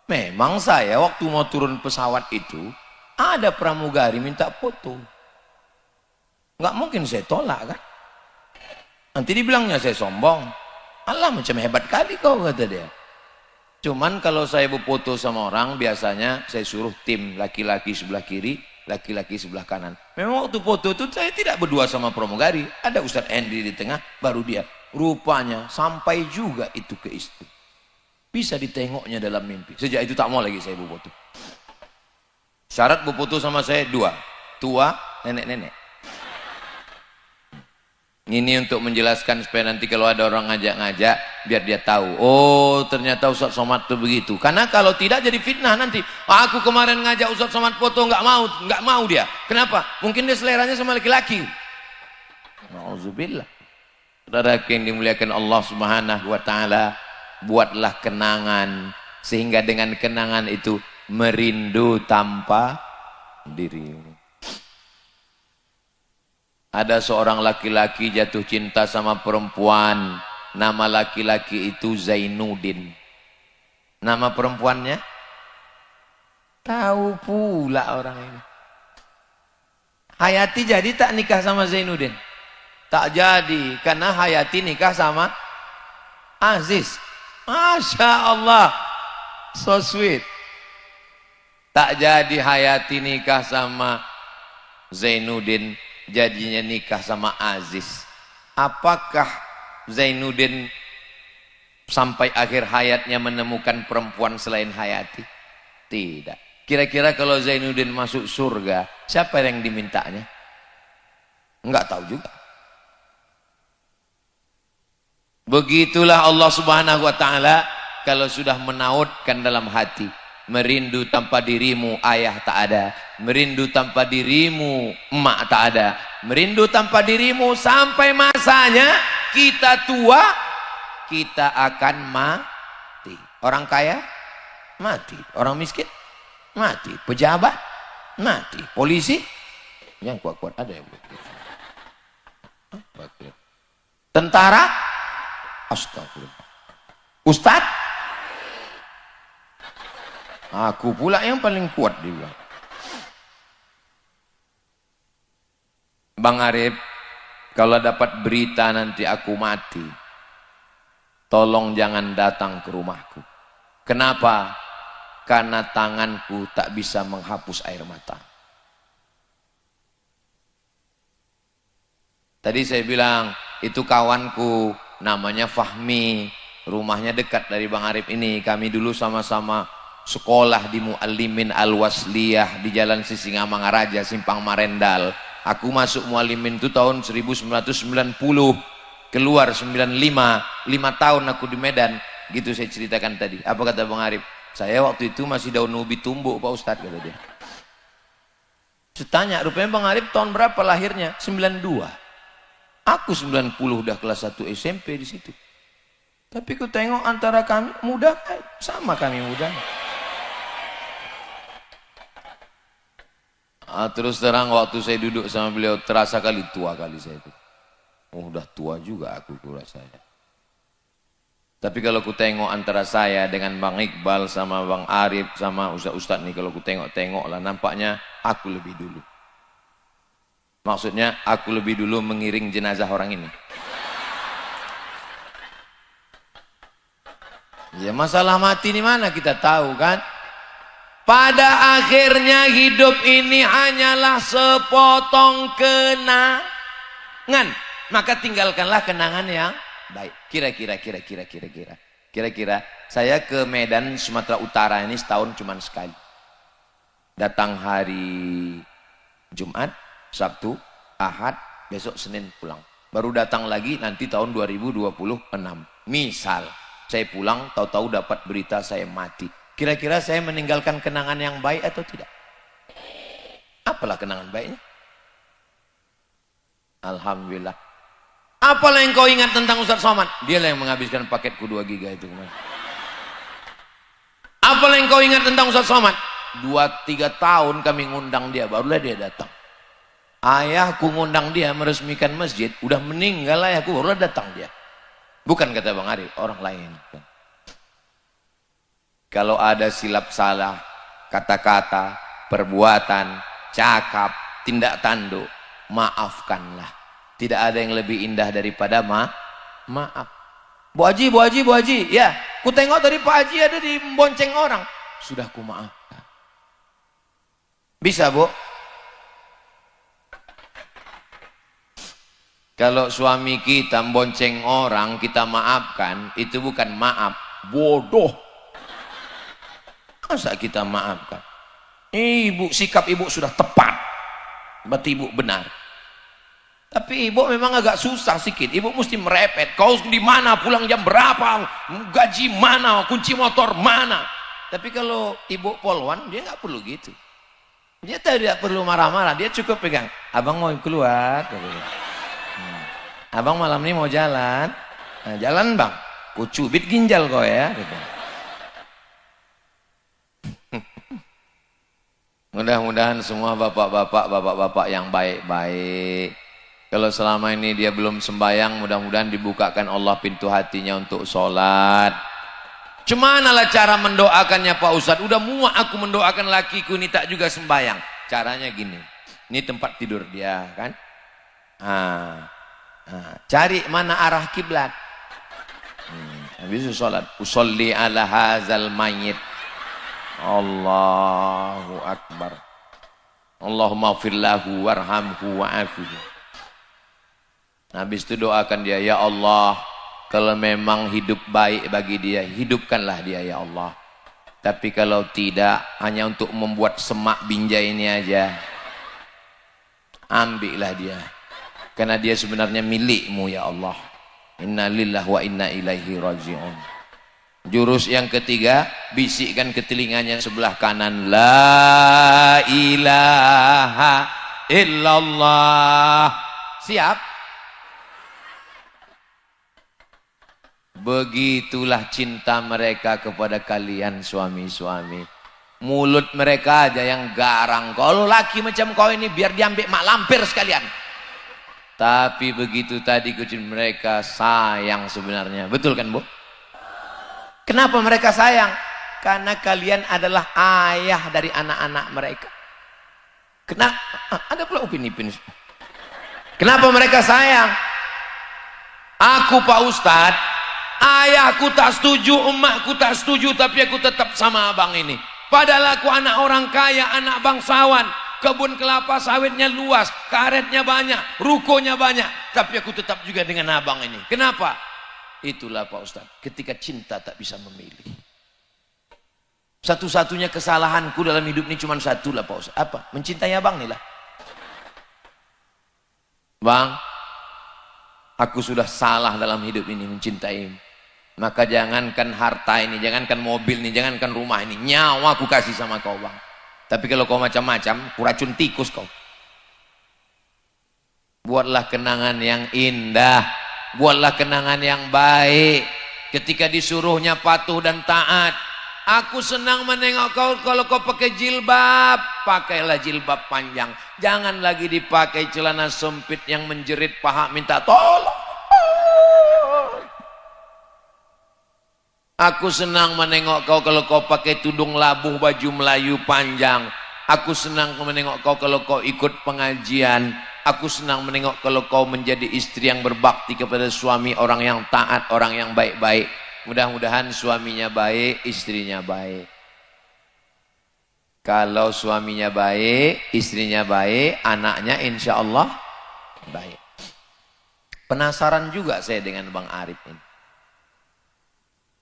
Memang saya waktu mau turun pesawat itu, ada pramugari minta foto. Nggak mungkin saya tolak kan. Nanti dibilangnya saya sombong. Allah macam hebat kali kau, kata dia. Cuman kalau saya berfoto sama orang, biasanya saya suruh tim laki-laki sebelah kiri, laki-laki sebelah kanan. Memang waktu foto itu saya tidak berdua sama pramugari. Ada Ustadz Henry di tengah, baru dia. Rupanya sampai juga itu ke istri. Bisa ditengoknya dalam mimpi. Sejak itu tak mau lagi saya berfoto. Syarat berfoto sama saya dua. Tua, nenek-nenek. Ini untuk menjelaskan supaya nanti kalau ada orang ngajak-ngajak, biar dia tahu. Oh, ternyata Ustadz Somad itu begitu. Karena kalau tidak jadi fitnah nanti. Aku kemarin ngajak Ustadz Somad foto, nggak mau dia. Kenapa? Mungkin dia seleranya sama laki-laki. Nauzubillah. Saudara yang dimuliakan Allah Subhanahu wa taala, buatlah kenangan sehingga dengan kenangan itu merindu tanpa dirimu. Ada seorang laki-laki jatuh cinta sama perempuan, nama laki-laki itu Zainuddin. Nama perempuannya? Tahu pula orang ini. Hayati jadi tak nikah sama Zainuddin? Tak jadi, karena Hayati nikah sama Aziz. Masya Allah, so sweet. Tak jadi Hayati nikah sama Zainuddin, jadinya nikah sama Aziz. Apakah Zainuddin sampai akhir hayatnya menemukan perempuan selain Hayati? Tidak. Kira-kira kalau Zainuddin masuk surga, siapa yang dimintanya? Enggak tahu juga. Begitulah Allah Subhanahu wa taala kalau sudah menautkan dalam hati, merindu tanpa dirimu ayah tak ada, merindu tanpa dirimu emak tak ada, merindu tanpa dirimu sampai masanya kita tua, kita akan mati. Orang kaya mati, orang miskin mati, pejabat mati, polisi yang kuat-kuat ada yang tentara, astagfirullah, ustad, aku pula yang paling kuat dia. Bang Arif, kalau dapat berita nanti aku mati, tolong jangan datang ke rumahku. Kenapa? Karena tanganku tak bisa menghapus air mata. Tadi saya bilang, itu kawanku, namanya Fahmi, rumahnya dekat dari Bang Arif ini. Kami dulu sama-sama sekolah di Muallimin Al-Wasliyah di Jalan Sisingamangaraja, Simpang Marendal. Aku masuk Muallimin itu tahun 1990, keluar 95, 5 tahun aku di Medan. Gitu saya ceritakan tadi. Apa kata Bang Arif? Saya waktu itu masih daun ubi tumbuk Pak Ustadz, kata dia. Saya tanya, rupanya Bang Arif tahun berapa lahirnya? 92. Aku 90 udah kelas 1 SMP di situ. Tapi ku tengok antara kami muda, sama kami muda. Terus terang waktu saya duduk sama beliau terasa kali tua kali saya itu. Oh, udah tua juga aku rasanya. Tapi kalau ku tengok antara saya dengan Bang Iqbal sama Bang Arif sama Ustadz nih, kalau ku tengok-tengok lah nampaknya aku lebih dulu. Maksudnya aku lebih dulu mengiring jenazah orang ini. Ya masalah mati ini mana kita tahu kan? Pada akhirnya hidup ini hanyalah sepotong kenangan. Maka tinggalkanlah kenangan yang baik. Kira-kira saya ke Medan Sumatera Utara ini setahun cuma sekali. Datang hari Jumat, Sabtu, Ahad, besok Senin pulang. Baru datang lagi nanti tahun 2026. Misal saya pulang tahu-tahu dapat berita saya mati. Kira-kira saya meninggalkan kenangan yang baik atau tidak? Apalah kenangan baiknya? Alhamdulillah. Apalah yang kau ingat tentang Ustaz Somad? Dialah yang menghabiskan paketku 2 giga itu kemarin. Apalah yang kau ingat tentang Ustaz Somad? 2-3 tahun kami ngundang dia, barulah dia datang. Ayahku ngundang dia meresmikan masjid, udah meninggal ayahku, barulah datang dia. Bukan kata Bang Arif, orang lain. Kalau ada silap salah, kata-kata, perbuatan, cakap, tindak tanduk, maafkanlah. Tidak ada yang lebih indah daripada maaf. Bu Haji, ya, ku tengok tadi Pak Haji ada di bonceng orang. Sudah ku maafkan. Bisa, Bu? Kalau suami kita bonceng orang, kita maafkan, itu bukan maaf, bodoh. Masa kita maafkan? Ibu, sikap ibu sudah tepat. Berarti ibu benar. Tapi ibu memang agak susah sedikit. Ibu mesti merepet. Kau di mana? Pulang jam berapa? Gaji mana? Kunci motor mana? Tapi kalau ibu polwan, dia nggak perlu gitu. Dia tidak perlu marah-marah. Dia cukup pegang. Abang mau keluar. Abang malam ini mau jalan. Nah, jalan bang. Ku cubit ginjal kau ya. Gitu. Mudah-mudahan semua bapak-bapak yang baik-baik. Kalau selama ini dia belum sembahyang, mudah-mudahan dibukakan Allah pintu hatinya untuk sholat. Cemanalah cara mendoakannya Pak Ustadz? Udah muak aku mendoakan lakiku ini tak juga sembahyang. Caranya gini. Ini tempat tidur dia kan. Cari mana arah kiblat. Habis itu sholat. Usolli ala hazal mayyit. Allahu Akbar. Allahumma firlahu warhamhu wa'afihi. Habis itu doakan dia, ya Allah, kalau memang hidup baik bagi dia, hidupkanlah dia ya Allah. Tapi kalau tidak, hanya untuk membuat semak binjai ini aja, ambillah dia. Karena dia sebenarnya milikmu ya Allah. Inna lillahi wa inna ilaihi raji'un. Jurus yang ketiga, bisikkan ke telinganya sebelah kanan, la ilaha illallah. Siap? Begitulah cinta mereka kepada kalian suami-suami. Mulut mereka aja yang garang. Kalau laki macam kau ini biar diambil mak lampir sekalian. Tapi begitu tadi kucing mereka sayang sebenarnya. Betul kan Bu? Kenapa mereka sayang? Karena kalian adalah ayah dari anak-anak mereka. Kenapa? Ada pula upin-ipin. Kenapa mereka sayang? Aku Pak Ustadz, ayahku tak setuju, emakku tak setuju, tapi aku tetap sama abang ini. Padahal aku anak orang kaya, anak bangsawan. Kebun kelapa sawitnya luas, karetnya banyak, rukonya banyak. Tapi aku tetap juga dengan abang ini. Kenapa? Itulah Pak Ustadz, ketika cinta tak bisa memilih. Satu-satunya kesalahanku dalam hidup ini cuma satu lah Pak Ustadz. Apa? Mencintai abang nih lah. Bang, aku sudah salah dalam hidup ini mencintaimu. Maka jangankan harta ini, jangankan mobil ini, jangankan rumah ini, nyawa aku kasih sama kau bang. Tapi kalau kau macam-macam, kuracun tikus kau. Buatlah kenangan yang indah, buatlah kenangan yang baik. Ketika disuruhnya patuh dan taat, aku senang menengok kau kalau kau pakai jilbab. Pakailah jilbab panjang. Jangan lagi dipakai celana sempit yang menjerit paha minta tolong. Aku senang menengok kau kalau kau pakai tudung labuh baju Melayu panjang. Aku senang menengok kau kalau kau ikut pengajian. Aku senang menengok kalau kau menjadi istri yang berbakti kepada suami, orang yang taat, orang yang baik-baik. Mudah-mudahan suaminya baik, istrinya baik. Kalau suaminya baik, istrinya baik, anaknya insya Allah baik. Penasaran juga saya dengan Bang Arif ini.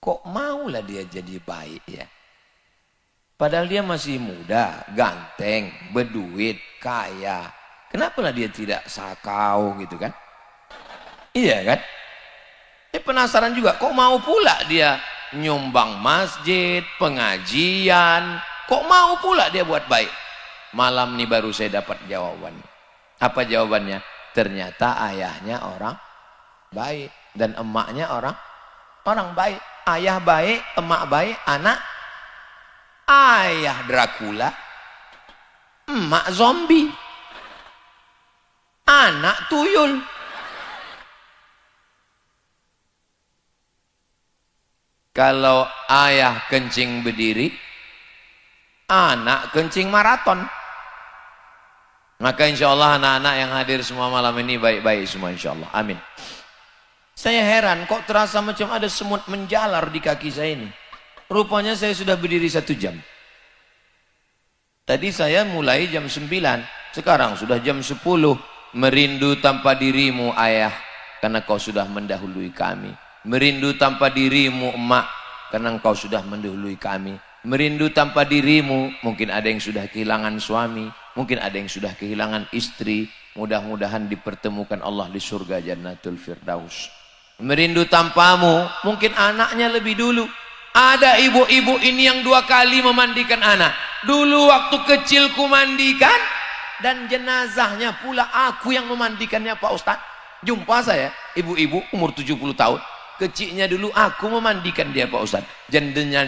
Kok maulah dia jadi baik ya? Padahal dia masih muda, ganteng, berduit, kaya. Kenapa lah dia tidak sakau gitu kan? Iya kan? Penasaran juga, kok mau pula dia nyumbang masjid, pengajian, kok mau pula dia buat baik? Malam ini baru saya dapat jawaban. Apa jawabannya? Ternyata ayahnya orang baik dan emaknya orang baik. Ayah baik, emak baik, anak ayah Dracula, emak zombie, anak tuyul. Kalau ayah kencing berdiri, anak kencing maraton. Maka insya Allah anak-anak yang hadir semua malam ini baik-baik semua insya Allah. Amin. Saya heran kok terasa macam ada semut menjalar di kaki saya ini. Rupanya saya sudah berdiri 1 jam. Tadi saya mulai jam 9, sekarang sudah jam 10. Merindu tanpa dirimu ayah, karena kau sudah mendahului kami. Merindu tanpa dirimu emak, karena engkau sudah mendahului kami. Merindu tanpa dirimu, mungkin ada yang sudah kehilangan suami, mungkin ada yang sudah kehilangan istri. Mudah-mudahan dipertemukan Allah di surga Jannatul Firdaus. Merindu tanpamu, mungkin anaknya lebih dulu. Ada ibu-ibu ini yang 2 kali memandikan anak. Dulu waktu kecil ku mandikan, dan jenazahnya pula aku yang memandikannya Pak Ustadz. Jumpa saya ibu-ibu umur 70 tahun, kecilnya dulu aku memandikan dia Pak Ustadz.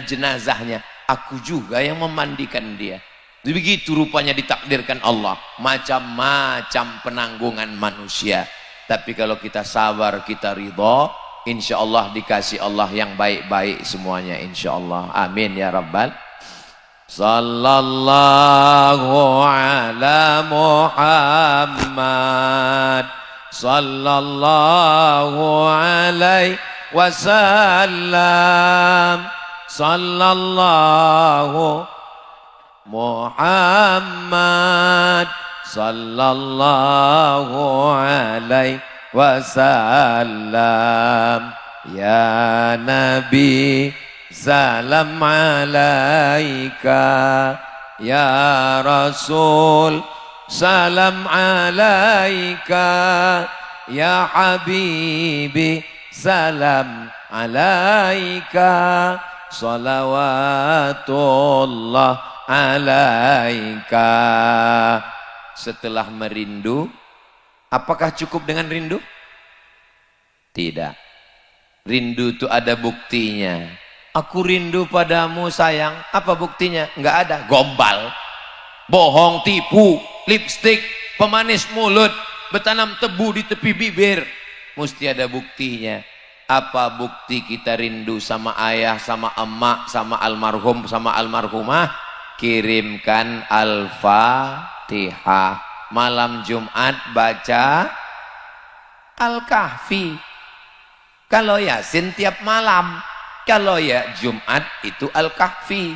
Jenazahnya aku juga yang memandikan dia. Begitu rupanya ditakdirkan Allah. Macam-macam penanggungan manusia. Tapi kalau kita sabar, kita ridha, insya Allah dikasih Allah yang baik-baik semuanya insya Allah. Amin ya Rabbal. Sallallahu ala Muhammad, sallallahu alaihi wasallam, sallallahu Muhammad, sallallahu alaihi wasallam. Ya Nabi, salam alaika. Ya Rasul, salam alaika. Ya Habibi, salam alaika. Salawatullah alaika. Setelah merindu, apakah cukup dengan rindu? Tidak. Rindu itu ada buktinya. Aku rindu padamu sayang. Apa buktinya? Enggak ada. Gombal, bohong, tipu, lipstik, pemanis mulut, bertanam tebu di tepi bibir. Mesti ada buktinya. Apa bukti kita rindu sama ayah, sama emak, sama almarhum, sama almarhumah? Kirimkan Al-Fatihah. Malam Jumat baca Al-Kahfi. Kalau Yasin tiap malam, kalau ya Jumat itu Al-Kahfi.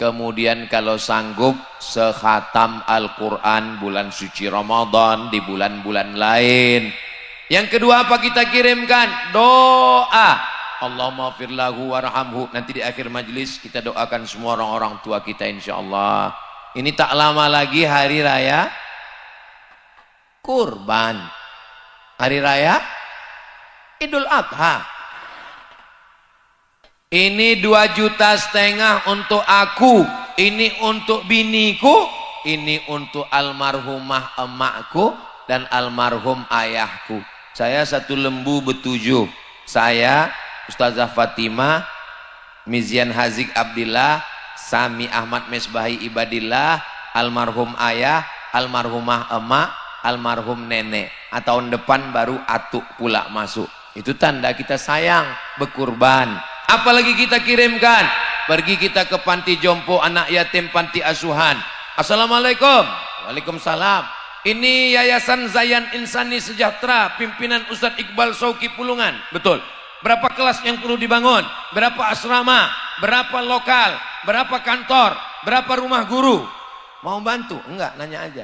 Kemudian kalau sanggup sekhatam Al-Quran bulan suci Ramadan, di bulan-bulan lain. Yang kedua apa kita kirimkan? Doa. Allahumma firlahu warhamhu. Nanti di akhir majelis kita doakan semua orang-orang tua kita insya Allah. Ini tak lama lagi hari raya Kurban, hari raya Idul Adha. Ini 2,5 juta untuk aku, ini untuk biniku, ini untuk almarhumah emakku dan almarhum ayahku. Saya 1 lembu ber-7. Saya, Ustazah Fatimah, Mizian Hazik Abdillah, Sami Ahmad Mesbahi Ibadillah, almarhum ayah, almarhumah emak, almarhum nenek. Tahun depan baru atuk pula masuk. Itu tanda kita sayang, berkurban. Apalagi kita kirimkan? Pergi kita ke panti jompo, anak yatim, panti asuhan. Assalamualaikum. Waalaikumsalam. Ini Yayasan Zayan Insani Sejahtera, pimpinan Ustadz Iqbal Sauki Pulungan. Betul. Berapa kelas yang perlu dibangun? Berapa asrama? Berapa lokal? Berapa kantor? Berapa rumah guru? Mau bantu? Enggak, nanya aja.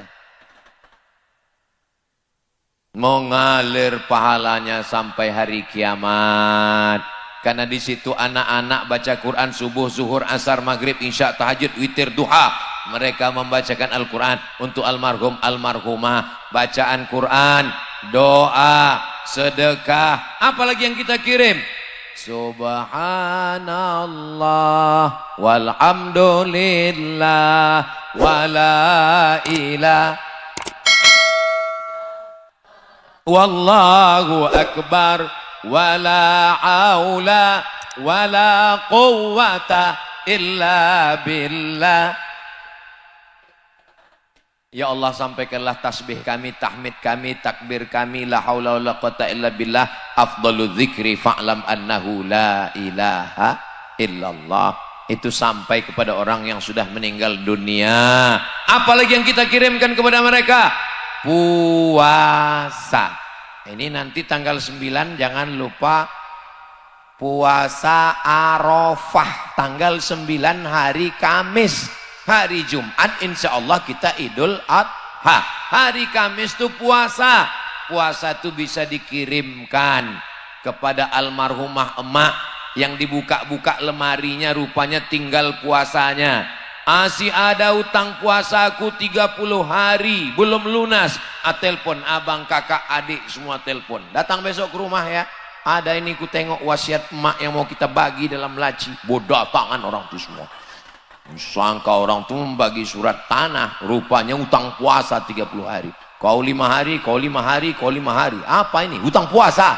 Mau ngalir pahalanya sampai hari kiamat. Karena di situ anak-anak baca Quran subuh, zuhur, asar, maghrib, isya, tahajud, witir, duha. Mereka membacakan Al-Quran untuk almarhum, almarhumah. Bacaan Quran, doa, sedekah. Apalagi yang kita kirim? Subhanallah walhamdulillah wala ilaha wallahu akbar wala haula wala quwwata illa billah. Ya Allah, sampaikanlah tasbih kami, tahmid kami, takbir kami, la haula wala quwwata illa billah, afdalu dzikri fa'lam annahu la ilaha illallah. Itu sampai kepada orang yang sudah meninggal dunia. Apalagi yang kita kirimkan kepada mereka? Puasa. Ini nanti tanggal 9 jangan lupa puasa Arafah, tanggal 9 hari Kamis. Hari Jumat insya Allah kita Idul Adha. Hari Kamis itu puasa. Puasa itu bisa dikirimkan kepada almarhumah emak yang dibuka-buka lemarinya rupanya tinggal puasanya. Masih ada utang puasaku 30 hari belum lunas. Telepon abang, kakak, adik semua telepon. Datang besok ke rumah ya. Ada ini ku tengok wasiat emak yang mau kita bagi dalam laci. Bodoh tangan orang itu semua. Sangka orang itu membagi surat tanah, rupanya utang puasa 30 hari. Kau 5 hari, kau 5 hari, kau 5 hari. Apa ini? Utang puasa.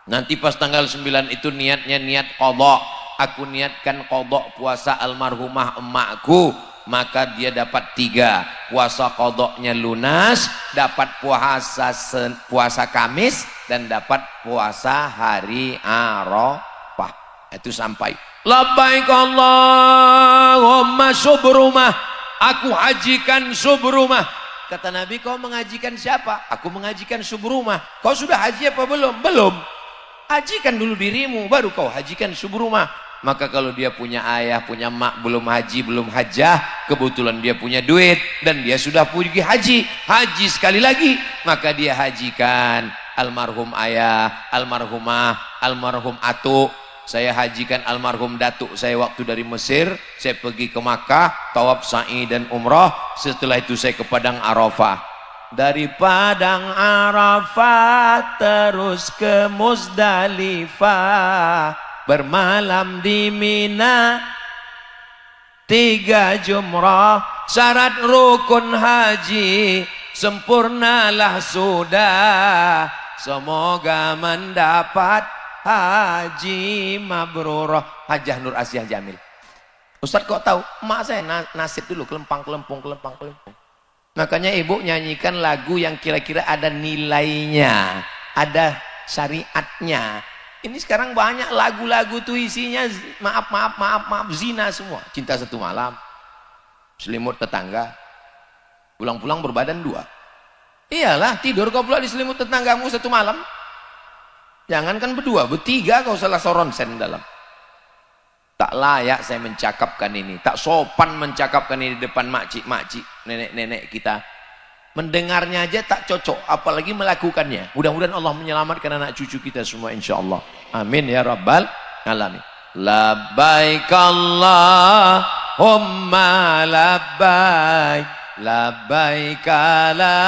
Nanti pas tanggal 9 itu niatnya niat qadha. Aku niatkan qadha puasa almarhumah emakku, maka dia dapat 3. Puasa qadhanya lunas, dapat puasa Kamis, dan dapat puasa hari Arafah. Itu sampai. Labbaik Allahumma subrumah, aku hajikan subrumah. Kata Nabi, kau mengajikan siapa? Aku mengajikan subrumah. Kau sudah haji apa belum? Belum. Hajikan dulu dirimu, baru kau hajikan subrumah. Maka kalau dia punya ayah, punya mak, belum haji, belum hajah, kebetulan dia punya duit dan dia sudah pergi haji sekali lagi, maka dia hajikan almarhum ayah, almarhumah, almarhum atuk. Saya hajikan almarhum datuk saya waktu dari Mesir. Saya pergi ke Makkah, tawaf sa'i dan umrah. Setelah itu saya ke Padang Arafah. Dari Padang Arafah terus ke Muzdalifah, bermalam di Mina, 3 jumrah, syarat rukun haji sempurnalah sudah. Semoga mendapat haji mabrurah. Hajah Nur Asyah Jamil. Ustaz kok tahu? Emak saya nasib dulu, kelempang-kelempung. Makanya ibu nyanyikan lagu yang kira-kira ada nilainya, ada syariatnya. Ini sekarang banyak lagu-lagu tuh isinya maaf zina semua. Cinta satu malam, selimut tetangga, pulang-pulang berbadan 2. Iyalah, tidur kau pula di selimut tetanggamu 1 malam. Jangankan berdua, bertiga kau salah soronsen dalam. Tak layak saya mencakapkan ini, tak sopan mencakapkan ini di depan makcik-makcik, nenek-nenek kita. Mendengarnya aja tak cocok, apalagi melakukannya. Mudah-mudahan Allah menyelamatkan anak cucu kita semua insyaallah. Amin ya rabbal alamin. Labbaik Allahumma labbaik, labbaik la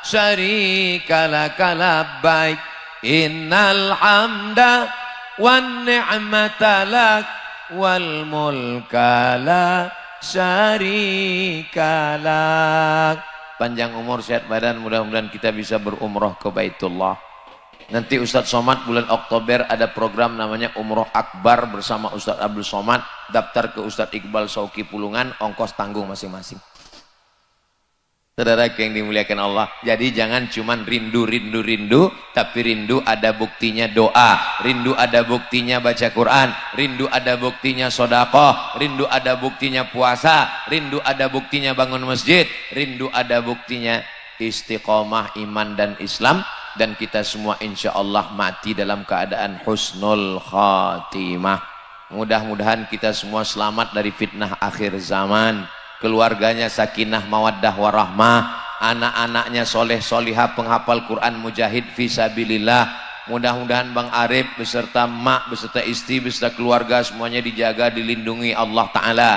syarika laka labbaik, innal hamda wan ni'mata lak wal mulka la syarika lak. Panjang umur, sehat badan, mudah-mudahan kita bisa berumroh ke Baitullah. Nanti Ustadz Somad bulan Oktober ada program namanya Umroh Akbar bersama Ustadz Abdul Somad. Daftar ke Ustadz Iqbal Sauki Pulungan, ongkos tanggung masing-masing. Saudara yang dimuliakan Allah, jadi jangan cuman rindu, tapi rindu ada buktinya doa, rindu ada buktinya baca Quran, rindu ada buktinya sedekah, rindu ada buktinya puasa, rindu ada buktinya bangun masjid, rindu ada buktinya istiqomah iman dan Islam, dan kita semua insya Allah mati dalam keadaan husnul khatimah. Mudah-mudahan kita semua selamat dari fitnah akhir zaman, keluarganya sakinah mawaddah warahmah, anak-anaknya soleh solihah penghafal Quran mujahid fisabilillah. Mudah-mudahan Bang Arif beserta mak beserta istri beserta keluarga semuanya dijaga dilindungi Allah Ta'ala.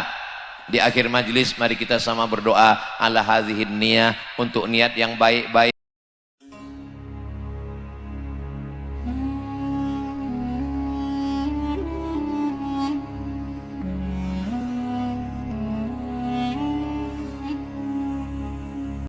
Di akhir majelis mari kita sama berdoa ala hadhihin niyah, untuk niat yang baik-baik